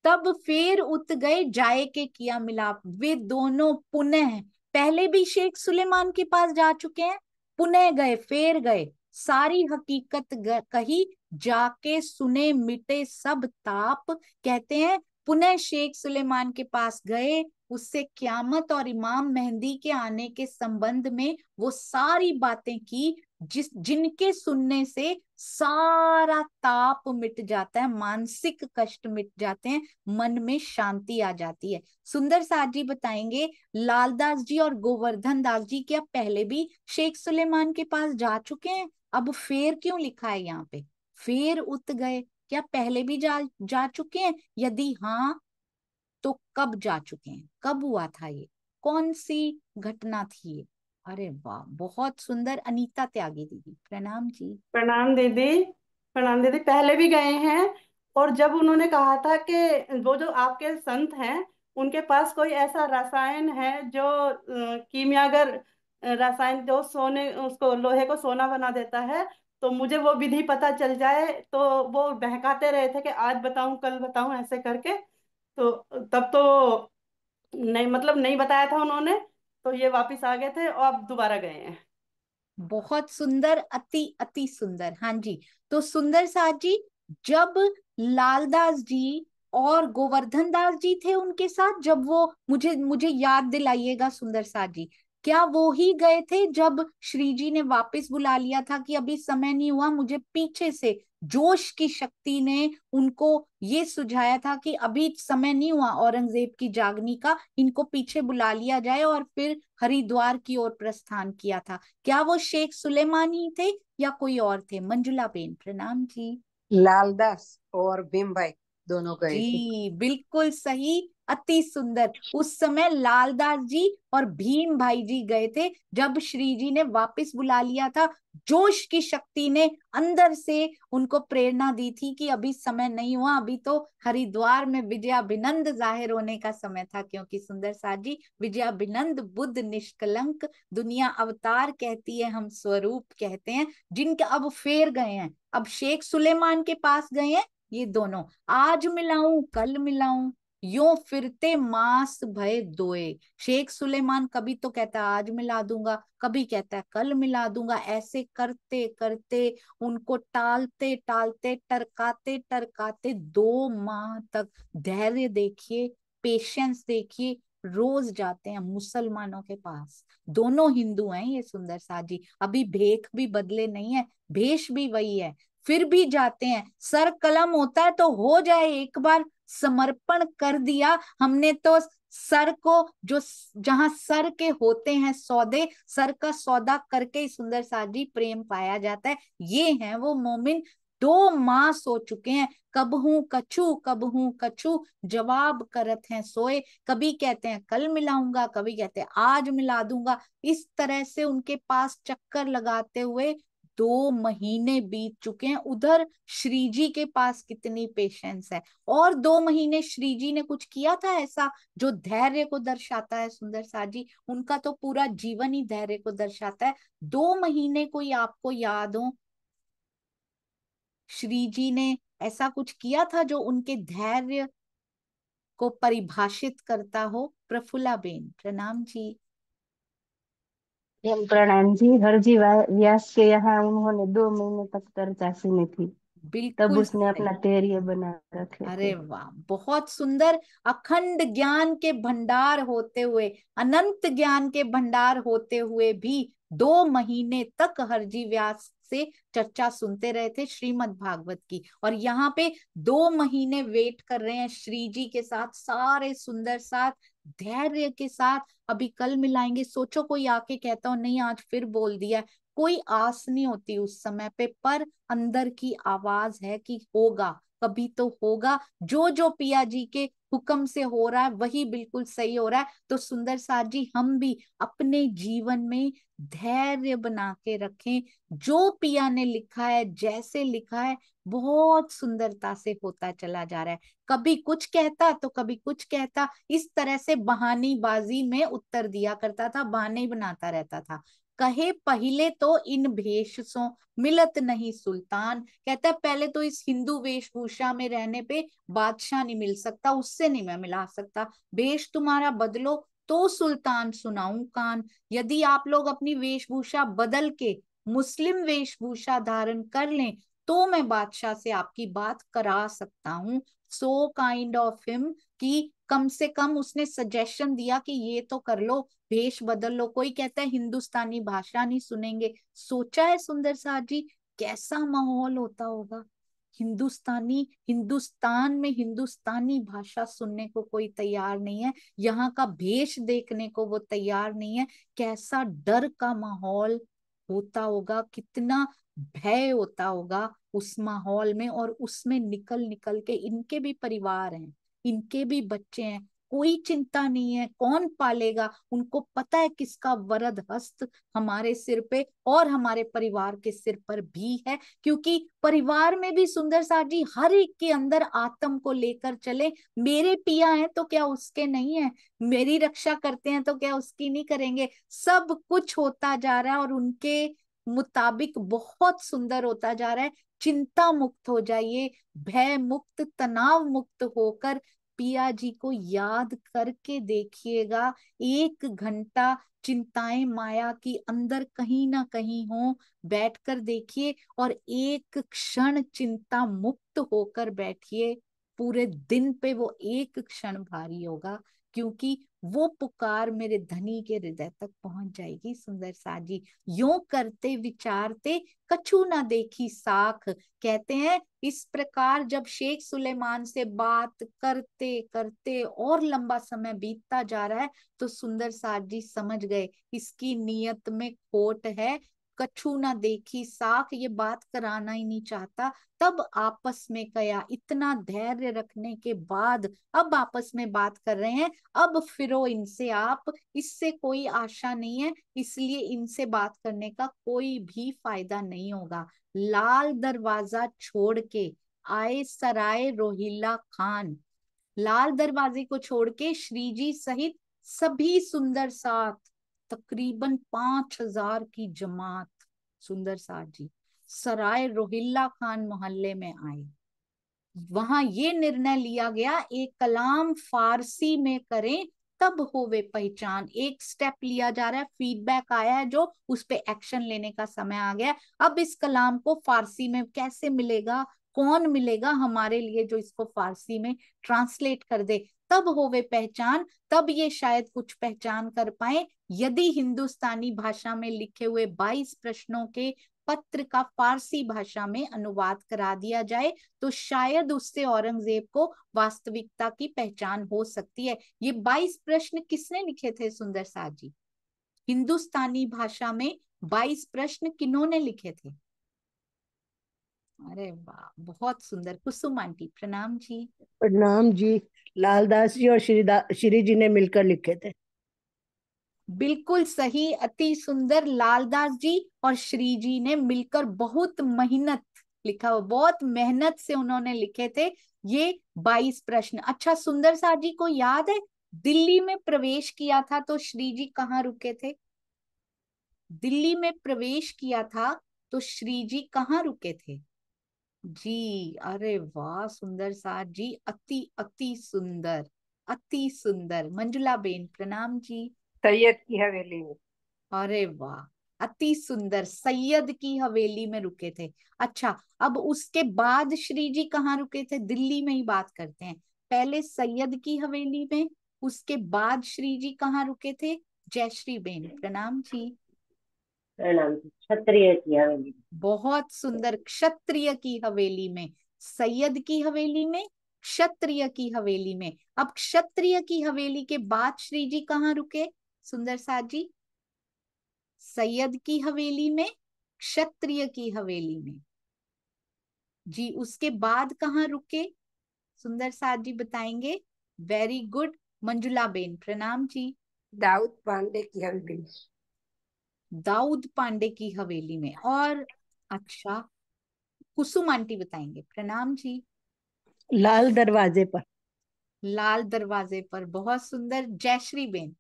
तब फेर उत गए जाए के किया मिलाप, वे दोनों पुनः, पहले भी शेख सुलेमान के पास जा चुके हैं, पुनः गए, फेर गए, सारी हकीकत कही, जाके सुने मिटे सब ताप। कहते हैं पुनः शेख सुलेमान के पास गए, उससे क्यामत और इमाम मेहंदी के आने के संबंध में वो सारी बातें की, जिनके सुनने से सारा ताप मिट जाता है, मानसिक कष्ट मिट जाते हैं, मन में शांति आ जाती है। सुंदर साथ जी बताएंगे, लालदास जी और गोवर्धन दास जी क्या पहले भी शेख सुलेमान के पास जा चुके हैं? अब फेर क्यों लिखा है यहाँ पे? फेर उत गए, क्या पहले भी जा चुके हैं? यदि हाँ तो कब जा चुके हैं, कब हुआ था ये, कौन सी घटना थी ये? अरे वाह, बहुत सुंदर। अनीता त्यागी दीदी, प्रणाम जी। प्रणाम दीदी। प्रणाम दीदी, पहले भी गए हैं। और जब उन्होंने कहा था कि वो जो आपके संत हैं उनके पास कोई ऐसा रसायन है जो कीमियागर रसायन जो सोने उसको लोहे को सोना बना देता है, तो मुझे वो विधि पता चल जाए। तो वो बहकाते रहे थे कि आज बताऊं कल बताऊं ऐसे करके। तो तब तो नहीं, मतलब नहीं बताया था उन्होंने। तो ये वापिस आ गए थे और अब दोबारा गए हैं। बहुत सुंदर, अति अति सुंदर। हाँ जी। तो सुंदर साथ जी, जब लालदास जी और गोवर्धन दास जी थे उनके साथ, जब वो, मुझे मुझे याद दिलाइएगा सुंदर साथ जी, क्या वो ही गए थे जब श्री जी ने वापस बुला लिया था कि अभी समय नहीं हुआ, मुझे पीछे से जोश की शक्ति ने उनको ये सुझाया था कि अभी समय नहीं हुआ औरंगजेब की जागनी का, इनको पीछे बुला लिया जाए, और फिर हरिद्वार की ओर प्रस्थान किया था? क्या वो शेख सुलेमान ही थे या कोई और थे? मंजुला बेन, प्रणाम जी। लालदास और भीम भाई दोनों गए थे। जी बिल्कुल सही, अति सुंदर। उस समय लालदास जी और भीम भाई जी गए थे जब श्री जी ने वापस बुला लिया था। जोश की शक्ति ने अंदर से उनको प्रेरणा दी थी कि अभी समय नहीं हुआ, अभी तो हरिद्वार में विजयाभिनंद जाहिर होने का समय था, क्योंकि सुंदर साथ जी, विजयाभिनंद बुद्ध निष्कलंक, दुनिया अवतार कहती है, हम स्वरूप कहते हैं, जिनके अब फेर गए हैं, अब शेख सुलेमान के पास गए हैं ये दोनों। आज मिलाऊं कल मिलाऊं, यूं फिरते मास भय दोए। शेख सुलेमान कभी तो कहता है आज मिला दूंगा, कभी कहता है कल मिला दूंगा, ऐसे करते करते उनको टालते टालते, टरकाते टरकाते 2 माह तक, धैर्य देखिए, पेशेंस देखिए, रोज जाते हैं मुसलमानों के पास। दोनों हिंदू हैं ये सुंदर साथ जी, अभी भेख भी बदले नहीं है, भेष भी वही है, फिर भी जाते हैं। सर कलम होता है तो हो जाए, एक बार समर्पण कर दिया हमने तो सर को, जो जहां सर के होते हैं सौदे, सर का सौदा करके ही सुंदर साथ जी प्रेम पाया जाता है। ये हैं वो मोमिन। 2 माह सो चुके हैं, कब हूं कछू कब हूं कछू, जवाब करत हैं सोए। कभी कहते हैं कल मिलाऊंगा, कभी कहते हैं आज मिला दूंगा। इस तरह से उनके पास चक्कर लगाते हुए 2 महीने बीत चुके हैं। उधर श्री जी के पास कितनी पेशेंस है। और 2 महीने श्री जी ने कुछ किया था ऐसा जो धैर्य को दर्शाता है? सुंदर सा जी, उनका तो पूरा जीवन ही धैर्य को दर्शाता है। 2 महीने कोई आपको याद हो श्री जी ने ऐसा कुछ किया था जो उनके धैर्य को परिभाषित करता हो? प्रफुल्ला बेन, प्रणाम जी। प्रणाम जी। हरजी व्यास के यहाँ उन्होंने 2 महीने तक चर्चा सुनी थी, तब बिल्कुल उसने अपना सही। धैर्य बना रखे अरे थे। वाह, बहुत सुंदर। अखंड ज्ञान के भंडार होते हुए, अनंत ज्ञान के भंडार होते हुए भी 2 महीने तक हरजी व्यास से चर्चा सुनते रहे थे श्रीमद् भागवत की, और यहाँ पे 2 महीने वेट कर रहे हैं श्री जी के साथ, सारे सुंदर साथ, धैर्य के साथ। अभी कल मिलाएंगे, सोचो कोई आके कहता हो नहीं आज फिर बोल दिया, कोई आस नहीं होती उस समय पे, पर अंदर की आवाज है कि होगा, कभी तो होगा। जो जो पिया जी के हुक्म से हो रहा है वही बिल्कुल सही हो रहा है। तो सुंदर साथ जी, हम भी अपने जीवन में धैर्य बना के रखें। जो पिया ने लिखा है, जैसे लिखा है, बहुत सुंदरता से होता चला जा रहा है। कभी कुछ कहता तो कभी कुछ कहता, इस तरह से बहानेबाजी में उत्तर दिया करता था, बहाने ही बनाता रहता था। कहे पहले तो इन भेषों मिलत नहीं सुल्तान। कहता है पहले तो इस हिंदू वेशभूषा में रहने पे बादशाह नहीं मिल सकता, उससे नहीं मैं मिला सकता। वेश तुम्हारा बदलो तो सुल्तान सुनाऊं कान। यदि आप लोग अपनी वेशभूषा बदल के मुस्लिम वेशभूषा धारण कर लें तो मैं बादशाह से आपकी बात करा सकता हूँ। सो काइंड ऑफ हिम कि कम से कम उसने सजेशन दिया कि ये तो कर लो, भेष बदल लो। कोई कहता है हिंदुस्तानी भाषा नहीं सुनेंगे। सोचा है सुंदर साथ जी कैसा माहौल होता होगा? हिंदुस्तानी, हिंदुस्तान में हिंदुस्तानी भाषा सुनने को कोई तैयार नहीं है, यहाँ का भेष देखने को वो तैयार नहीं है। कैसा डर का माहौल होता होगा, कितना भय होता होगा उस माहौल में। और उसमें निकल निकल के, इनके भी परिवार हैं, इनके भी बच्चे हैं, कोई चिंता नहीं है कौन पालेगा। उनको पता है किसका वरद हस्त हमारे सिर पे और हमारे परिवार के सिर पर भी है। क्योंकि परिवार में भी सुंदर साथ जी हर एक के अंदर आत्म को लेकर चले। मेरे पिया हैं तो क्या उसके नहीं है, मेरी रक्षा करते हैं तो क्या उसकी नहीं करेंगे। सब कुछ होता जा रहा है और उनके मुताबिक बहुत सुंदर होता जा रहा है। चिंता मुक्त हो जाइए, भय मुक्त, तनाव मुक्त होकर पिया जी को याद करके देखिएगा। 1 घंटा चिंताएं माया की अंदर कहीं ना कहीं हो, बैठकर देखिए और 1 क्षण चिंता मुक्त होकर बैठिए। पूरे दिन पे वो 1 क्षण भारी होगा, क्योंकि वो पुकार मेरे धनी के हृदय तक पहुंच जाएगी। सुंदर सा जी यूं करते विचारते कछु ना देखी साख। कहते हैं इस प्रकार जब शेख सुलेमान से बात करते करते और लंबा समय बीतता जा रहा है तो सुंदर साथ जी समझ गए इसकी नीयत में खोट है। कछु ना देखी साख, ये बात कराना ही नहीं चाहता। तब आपस में कया, इतना धैर्य रखने के बाद अब आपस में बात कर रहे हैं। अब फिरो इनसे आप, इससे कोई आशा नहीं है, इसलिए इनसे बात करने का कोई भी फायदा नहीं होगा। लाल दरवाजा छोड़ के आए सराय रोहिल्ला खान। लाल दरवाजे को छोड़ के श्रीजी सहित सभी सुंदर साथ, तकरीबन 5,000 की जमात सुंदर साथ जी सराय रोहिल्ला खान मोहल्ले में आए। वहां ये निर्णय लिया गया एक कलाम फारसी में करें तब होवे पहचान। एक स्टेप लिया जा रहा है, फीडबैक आया है जो उस पे एक्शन लेने का समय आ गया। अब इस कलाम को फारसी में कैसे मिलेगा, कौन मिलेगा हमारे लिए जो इसको फारसी में ट्रांसलेट कर दे, तब होवे पहचान। तब ये शायद कुछ पहचान कर पाए। यदि हिंदुस्तानी भाषा में लिखे हुए 22 प्रश्नों के पत्र का फारसी भाषा में अनुवाद करा दिया जाए तो शायद उससे औरंगजेब को वास्तविकता की पहचान हो सकती है। ये 22 प्रश्न किसने लिखे थे सुंदर साथ जी? हिंदुस्तानी भाषा में 22 प्रश्न किन्होंने लिखे थे? अरे वाह, बहुत सुंदर। कुसुम आंटी प्रणाम जी। प्रणाम जी। लालदास जी और श्री जी ने मिलकर लिखे थे। बिल्कुल सही, अति सुंदर। लालदास जी और श्री जी ने मिलकर बहुत मेहनत लिखा हुआ, बहुत मेहनत से उन्होंने लिखे थे ये 22 प्रश्न। अच्छा सुंदर साथ जी को याद है दिल्ली में प्रवेश किया था तो श्री जी कहाँ रुके थे? दिल्ली में प्रवेश किया था तो श्री जी कहाँ रुके थे जी? अरे वाह सुंदर साथ जी, अति अति सुंदर, अति सुंदर। मंजुला बेन प्रणाम जी। सैयद की हवेली में। अरे वाह, अति सुंदर, सैयद की हवेली में रुके थे। अच्छा, अब उसके बाद श्री जी कहाँ रुके थे? दिल्ली में ही बात करते हैं। पहले सैयद की हवेली में, उसके बाद श्री जी कहाँ रुके थे? जयश्री बेन प्रणाम जी। प्रणाम जी, क्षत्रिय की हवेली। बहुत सुंदर, क्षत्रिय की हवेली में। सैयद की हवेली में, क्षत्रिय की हवेली में। अब क्षत्रिय की हवेली के बाद श्री जी कहाँ रुके सुंदर साथ जी? सैयद की हवेली में, क्षत्रिय की हवेली में जी। उसके बाद कहाँ रुके सुंदर साथ जी बताएंगे? Very good. मंजुला बेन प्रणाम जी। दाऊद पांडे की हवेली में। दाऊद पांडे की हवेली में। और अच्छा, कुसुम आंटी बताएंगे प्रणाम जी। लाल दरवाजे पर। लाल दरवाजे पर, बहुत सुंदर। जयश्री बेन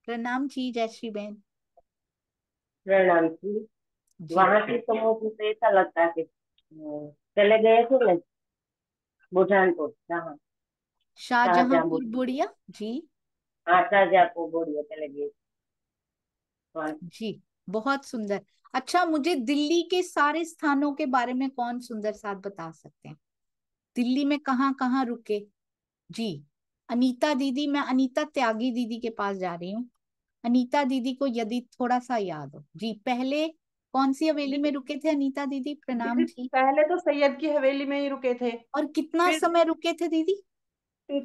प्रणाम जी जयश्री बहन प्रणाम जी। जी। वहां से तो मुझे तो ऐसा लगता है कि चले गए थे ना बुरहानपुर, जहाँ शाहजहांपुर शाहजहांपुर। बुढ़िया जी। हाँ, शाहजहांपुर बोलिए, चले गए। हाँ। जी बहुत सुंदर। अच्छा मुझे दिल्ली के सारे स्थानों के बारे में कौन सुंदर साथ बता सकते हैं? दिल्ली में कहाँ कहाँ रुके? जी अनीता दीदी, मैं अनीता त्यागी दीदी के पास जा रही हूँ। अनीता दीदी को यदि थोड़ा सा याद हो। जी पहले कौन सी हवेली में रुके थे अनीता दीदी? प्रणाम दीदी जी। पहले तो सैयद की हवेली में ही रुके थे। और कितना फिर समय रुके थे दीदी?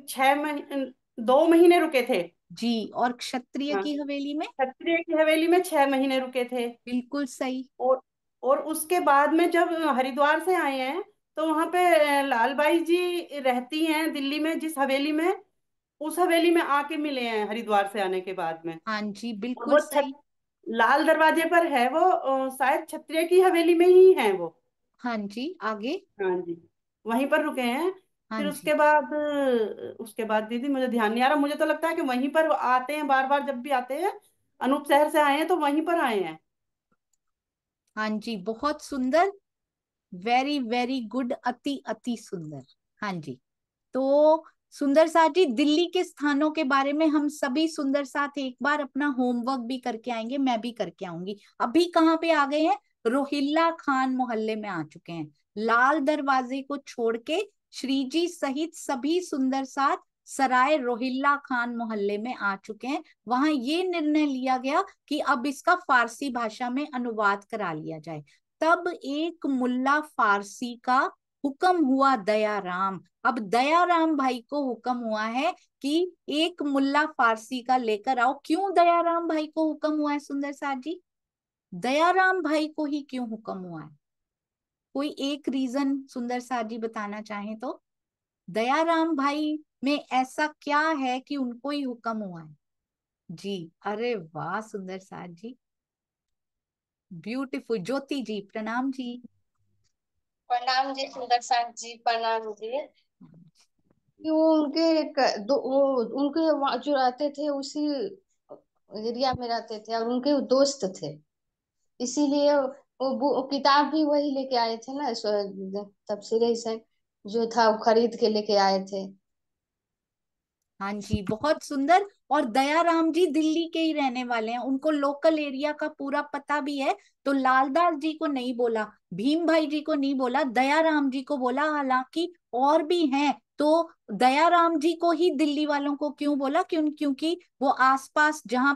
6 महीने, 2 महीने रुके थे। जी और क्षत्रिय हाँ, की हवेली में? क्षत्रिय की हवेली में 6 महीने रुके थे। बिल्कुल सही। और और उसके बाद में जब हरिद्वार से आए हैं तो वहां पे लाल बाई जी रहती हैं दिल्ली में, जिस हवेली में, उस हवेली में आके मिले हैं हरिद्वार से आने के बाद में। हाँ जी और बिल्कुल वो सही। लाल दरवाजे पर है वो, शायद क्षत्रिय की हवेली में ही है वो। हाँ जी आगे। हाँ जी, वहीं पर रुके हैं। हाँ फिर जी। उसके बाद दीदी मुझे ध्यान नहीं आ रहा, मुझे तो लगता है कि वहीं पर आते हैं बार बार, जब भी आते हैं अनूप शहर से आए हैं तो वहीं पर आए हैं। हाँ जी बहुत सुंदर। वेरी वेरी गुड, अति अति सुंदर। हाँ जी। तो सुंदर साथ जी दिल्ली के स्थानों के बारे में हम सभी सुंदर साथ एक बार अपना होमवर्क भी करके आएंगे, मैं भी करके आऊंगी। अभी कहाँ पे आ गए हैं? रोहिल्ला खान मोहल्ले में आ चुके हैं। लाल दरवाजे को छोड़ के श्री जी सहित सभी सुंदर साथ सराय रोहिल्ला खान मोहल्ले में आ चुके हैं। वहां ये निर्णय लिया गया कि अब इसका फारसी भाषा में अनुवाद करा लिया जाए। तब एक मुल्ला फारसी का हुक्म हुआ दयाराम। अब दयाराम भाई को हुक्म हुआ है कि एक मुल्ला फारसी का लेकर आओ। क्यों दयाराम भाई को हुक्म हुआ है सुंदर साथ जी? दयाराम भाई को ही क्यों हुक्म हुआ है? कोई एक रीजन सुंदर साथ जी बताना चाहें तो। दयाराम भाई में ऐसा क्या है कि उनको ही हुक्म हुआ है? जी अरे वाह सुंदर साथ जी, ब्यूटीफुल। ज्योति जी प्रणाम जी। प्रणाम जी सुंदर साथ जी, प्रणाम जी। कि वो वो उनके वहाँ जो रहते थे उसी एरिया में रहते थे और उनके वो दोस्त थे, इसीलिए वो किताब भी वही लेके आए थे ना, तफसीर हसन जो था वो खरीद के लेके आए थे। हाँ जी बहुत सुंदर। और दयाराम जी दिल्ली के ही रहने वाले हैं, उनको लोकल एरिया का पूरा पता भी है। तो लालदास जी को नहीं बोला, भीम भाई जी को नहीं बोला, दयाराम जी को बोला। हालांकि और भी हैं तो दयाराम जी को ही दिल्ली वालों को क्यों बोला? क्योंकि वो आसपास जहां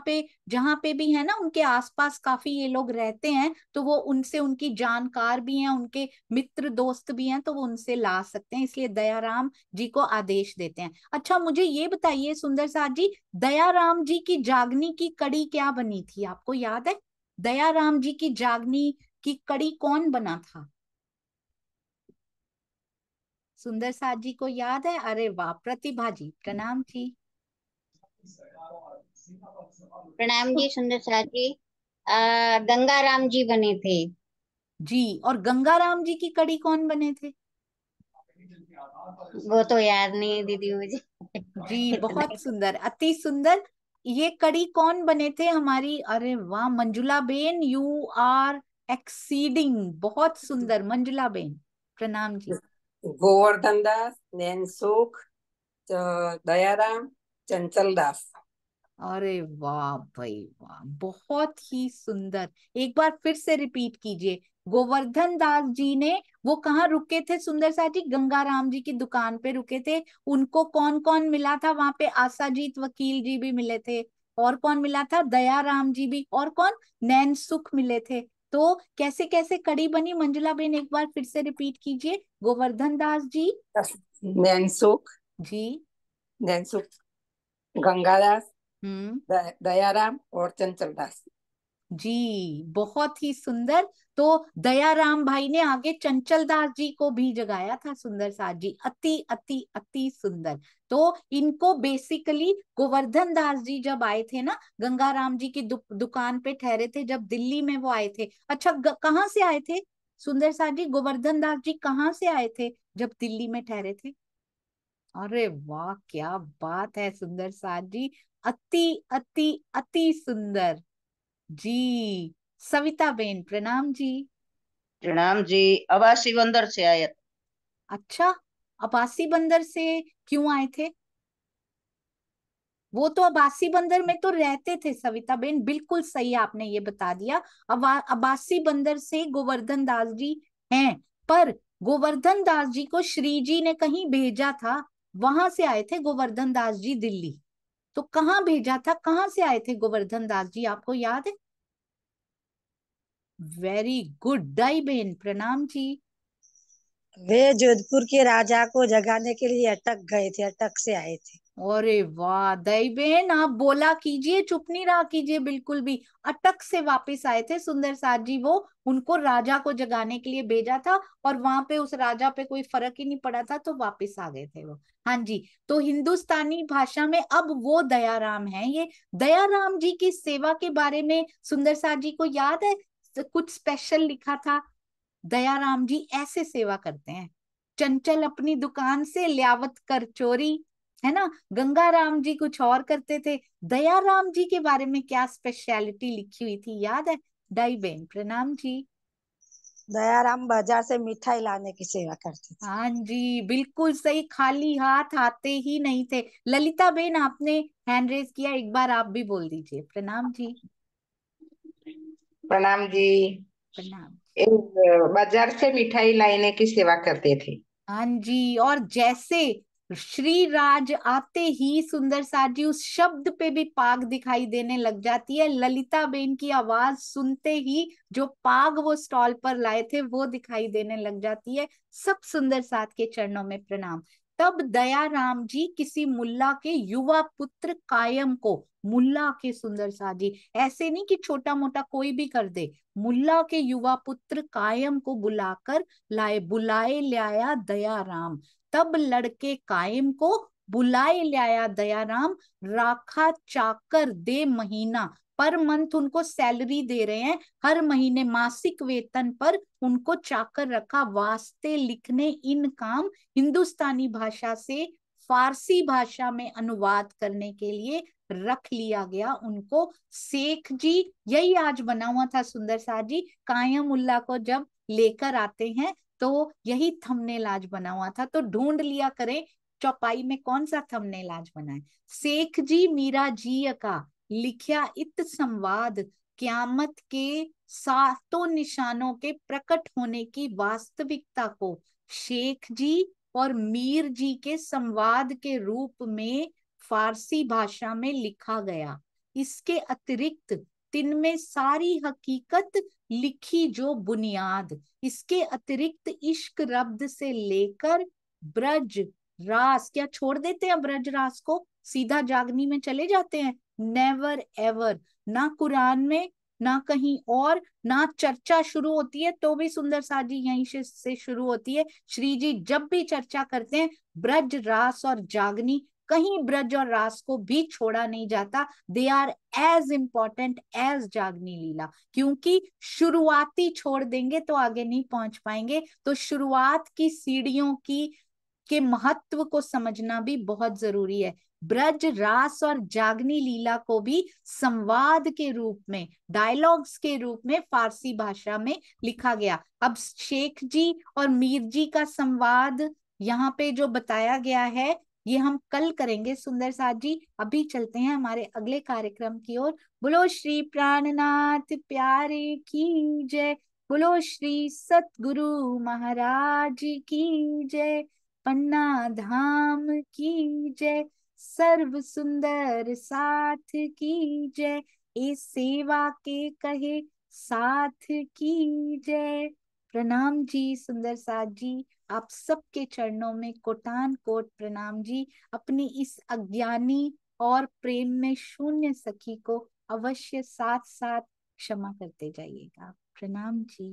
पे भी है ना, उनके आसपास काफी ये लोग रहते हैं, तो वो उनसे उनकी जानकार भी हैं, उनके मित्र दोस्त भी हैं, तो वो उनसे ला सकते हैं, इसलिए दयाराम जी को आदेश देते हैं। अच्छा मुझे ये बताइए सुंदर साथ जी, दयाराम जी की जागनी की कड़ी क्या बनी थी, आपको याद है? दयाराम जी की जागनी की कड़ी कौन बना था? सुंदर साथ जी को याद है? अरे वाह। प्रतिभा जी प्रणाम जी। प्रणाम जी सुंदर साथ जी। गंगाराम जी बने थे। जी और गंगाराम जी की कड़ी कौन बने थे? वो तो याद नहीं है दीदी मुझे। जी इतना ही। बहुत सुंदर, अति सुंदर। ये कड़ी कौन बने थे हमारी? अरे वाह Manjula ben, you are exceeding. बहुत सुंदर मंजुला बेन, प्रणाम जी। गोवर्धन दास, नैनसुख, दयाराम, चंचल दास। अरे वाह भाई वाह, बहुत ही सुंदर। एक बार फिर से रिपीट कीजिए। गोवर्धन दास जी ने, वो कहाँ रुके थे सुंदर सा जी? गंगाराम जी की दुकान पे रुके थे। उनको कौन कौन मिला था वहां पे? आसाजीत वकील जी भी मिले थे। और कौन मिला था? दयाराम जी भी। और कौन? नैन सुख मिले थे। तो कैसे कैसे कड़ी बनी मंजुला बेन, एक बार फिर से रिपीट कीजिए। गोवर्धन दास जी। नैनसुख, जी। नैनसुख, गंगादास, हम्म। दयाराम और चंचल दास। जी बहुत ही सुंदर। तो दयाराम भाई ने आगे चंचल दास जी को भी जगाया था सुंदर साथ जी। अति अति अति सुंदर। तो इनको बेसिकली गोवर्धन दास जी जब आए थे ना, गंगाराम जी की दुकान पे ठहरे थे जब दिल्ली में वो आए थे। अच्छा कहाँ से आए थे सुंदर साथ जी? गोवर्धन दास जी कहाँ से आए थे जब दिल्ली में ठहरे थे? अरे वाह, क्या बात है सुंदर साथ जी, अति अति अति सुंदर जी। सविता बेन प्रणाम जी। प्रणाम जी। अवासी बंदर से आया था। अच्छा, अबासी बंदर से क्यों आए थे? वो तो अबासी बंदर में तो रहते थे सविता बेन, बिल्कुल सही आपने ये बता दिया। अबासी बंदर से गोवर्धन दास जी हैं, पर गोवर्धन दास जी को श्री जी ने कहीं भेजा था, वहां से आए थे गोवर्धन दास जी दिल्ली। तो कहाँ भेजा था, कहाँ से आए थे गोवर्धन दास जी, आपको याद है? वेरी गुड डाई बेन प्रणाम जी। वे जोधपुर के राजा को जगाने के लिए अटक गए थे, अटक से आए थे। अरे वाह दई बेन, आप बोला कीजिए, चुप नहीं रहा कीजिए बिल्कुल भी। अटक से वापस आए थे सुंदर साथ जी, वो उनको राजा को जगाने के लिए भेजा था, और वहां पे उस राजा पे कोई फर्क ही नहीं पड़ा था, तो वापस आ गए थे वो। हाँ जी, तो हिंदुस्तानी भाषा में अब वो दयाराम है। ये दयाराम जी की सेवा के बारे में सुंदर साथ जी को याद है? कुछ स्पेशल लिखा था, दयाराम जी ऐसे सेवा करते हैं। चंचल अपनी दुकान से ल्यावत कर चोरी, है ना। गंगाराम जी कुछ और करते थे। दयाराम जी के बारे में क्या स्पेशलिटी लिखी हुई थी, याद है? दाई बेन प्रणाम जी। दयाराम बाजार से मिठाई लाने की सेवा करते थे। हाँ जी, बिल्कुल सही, खाली हाथ आते ही नहीं थे। ललिता बेन आपने हैंड रेज किया, एक बार आप भी बोल दीजिए। प्रणाम जी। प्रणाम जी। प्रणाम। बाजार से मिठाई लाने की सेवा करते थे। हाँ जी, और जैसे श्री राज आते ही सुंदर साथ जी उस शब्द पे भी पाग दिखाई देने लग जाती है। ललिता बेन की आवाज सुनते ही जो पाग वो स्टॉल पर लाए थे वो दिखाई देने लग जाती है। सब सुंदर साथ के चरणों में प्रणाम। तब दयाराम जी किसी मुल्ला के युवा पुत्र कायम को, मुल्ला के सुंदर साथ जी, ऐसे नहीं कि छोटा मोटा कोई भी कर दे, मुल्ला के युवा पुत्र कायम को बुलाकर बुलाए लाया दयाराम। तब लड़के कायम को बुलाए लाया दयाराम, राखा चाकर दे महीना, पर मंथ उनको सैलरी दे रहे हैं, हर महीने मासिक वेतन पर उनको चाकर रखा, वास्ते लिखने इन काम, हिंदुस्तानी भाषा से फारसी भाषा में अनुवाद करने के लिए रख लिया गया उनको। शेख जी, यही आज बना हुआ था सुंदर साथ जी, कायम उल्ला को जब लेकर आते हैं तो यही थंबनेल आज बना हुआ था, तो ढूंढ लिया करें चौपाई में कौन सा थंबनेल आज बना है। शेख जी मीरा जी का लिखा इत संवाद, क्यामत के सातों निशानों के प्रकट होने की वास्तविकता को शेख जी और मीर जी के संवाद के रूप में फारसी भाषा में लिखा गया। इसके अतिरिक्त तिन में सारी हकीकत लिखी जो बुनियाद, इसके अतिरिक्त इश्क रब्द से लेकर ब्रज रास, क्या छोड़ देते हैं ब्रज रास को, सीधा जागनी में चले जाते हैं? नेवर एवर, ना कुरान में ना कहीं और, ना चर्चा शुरू होती है तो भी सुंदर साथ जी यहीं से शुरू होती है। श्री जी जब भी चर्चा करते हैं ब्रज रास और जागनी, कहीं ब्रज और रास को भी छोड़ा नहीं जाता। They are as important as जागनी लीला, क्योंकि शुरुआती छोड़ देंगे तो आगे नहीं पहुंच पाएंगे। तो शुरुआत की सीढ़ियों की के महत्व को समझना भी बहुत जरूरी है। ब्रज रास और जागनी लीला को भी संवाद के रूप में, डायलॉग्स के रूप में फारसी भाषा में लिखा गया। अब शेख जी और मीर जी का संवाद यहाँ पे जो बताया गया है ये हम कल करेंगे सुंदर साथ जी। अभी चलते हैं हमारे अगले कार्यक्रम की ओर। बोलो श्री प्राणनाथ प्यारे की जय, बोलो श्री सतगुरु महाराज की जय, पन्ना धाम की जय, सर्व सुंदर साथ की जय, ए सेवा के कहे साथ की जय। प्रणाम जी सुंदर साथ जी, आप सबके चरणों में कोटान कोट प्रणाम जी। अपनी इस अज्ञानी और प्रेम में शून्य सखी को अवश्य साथ साथ क्षमा करते जाइएगा। प्रणाम जी।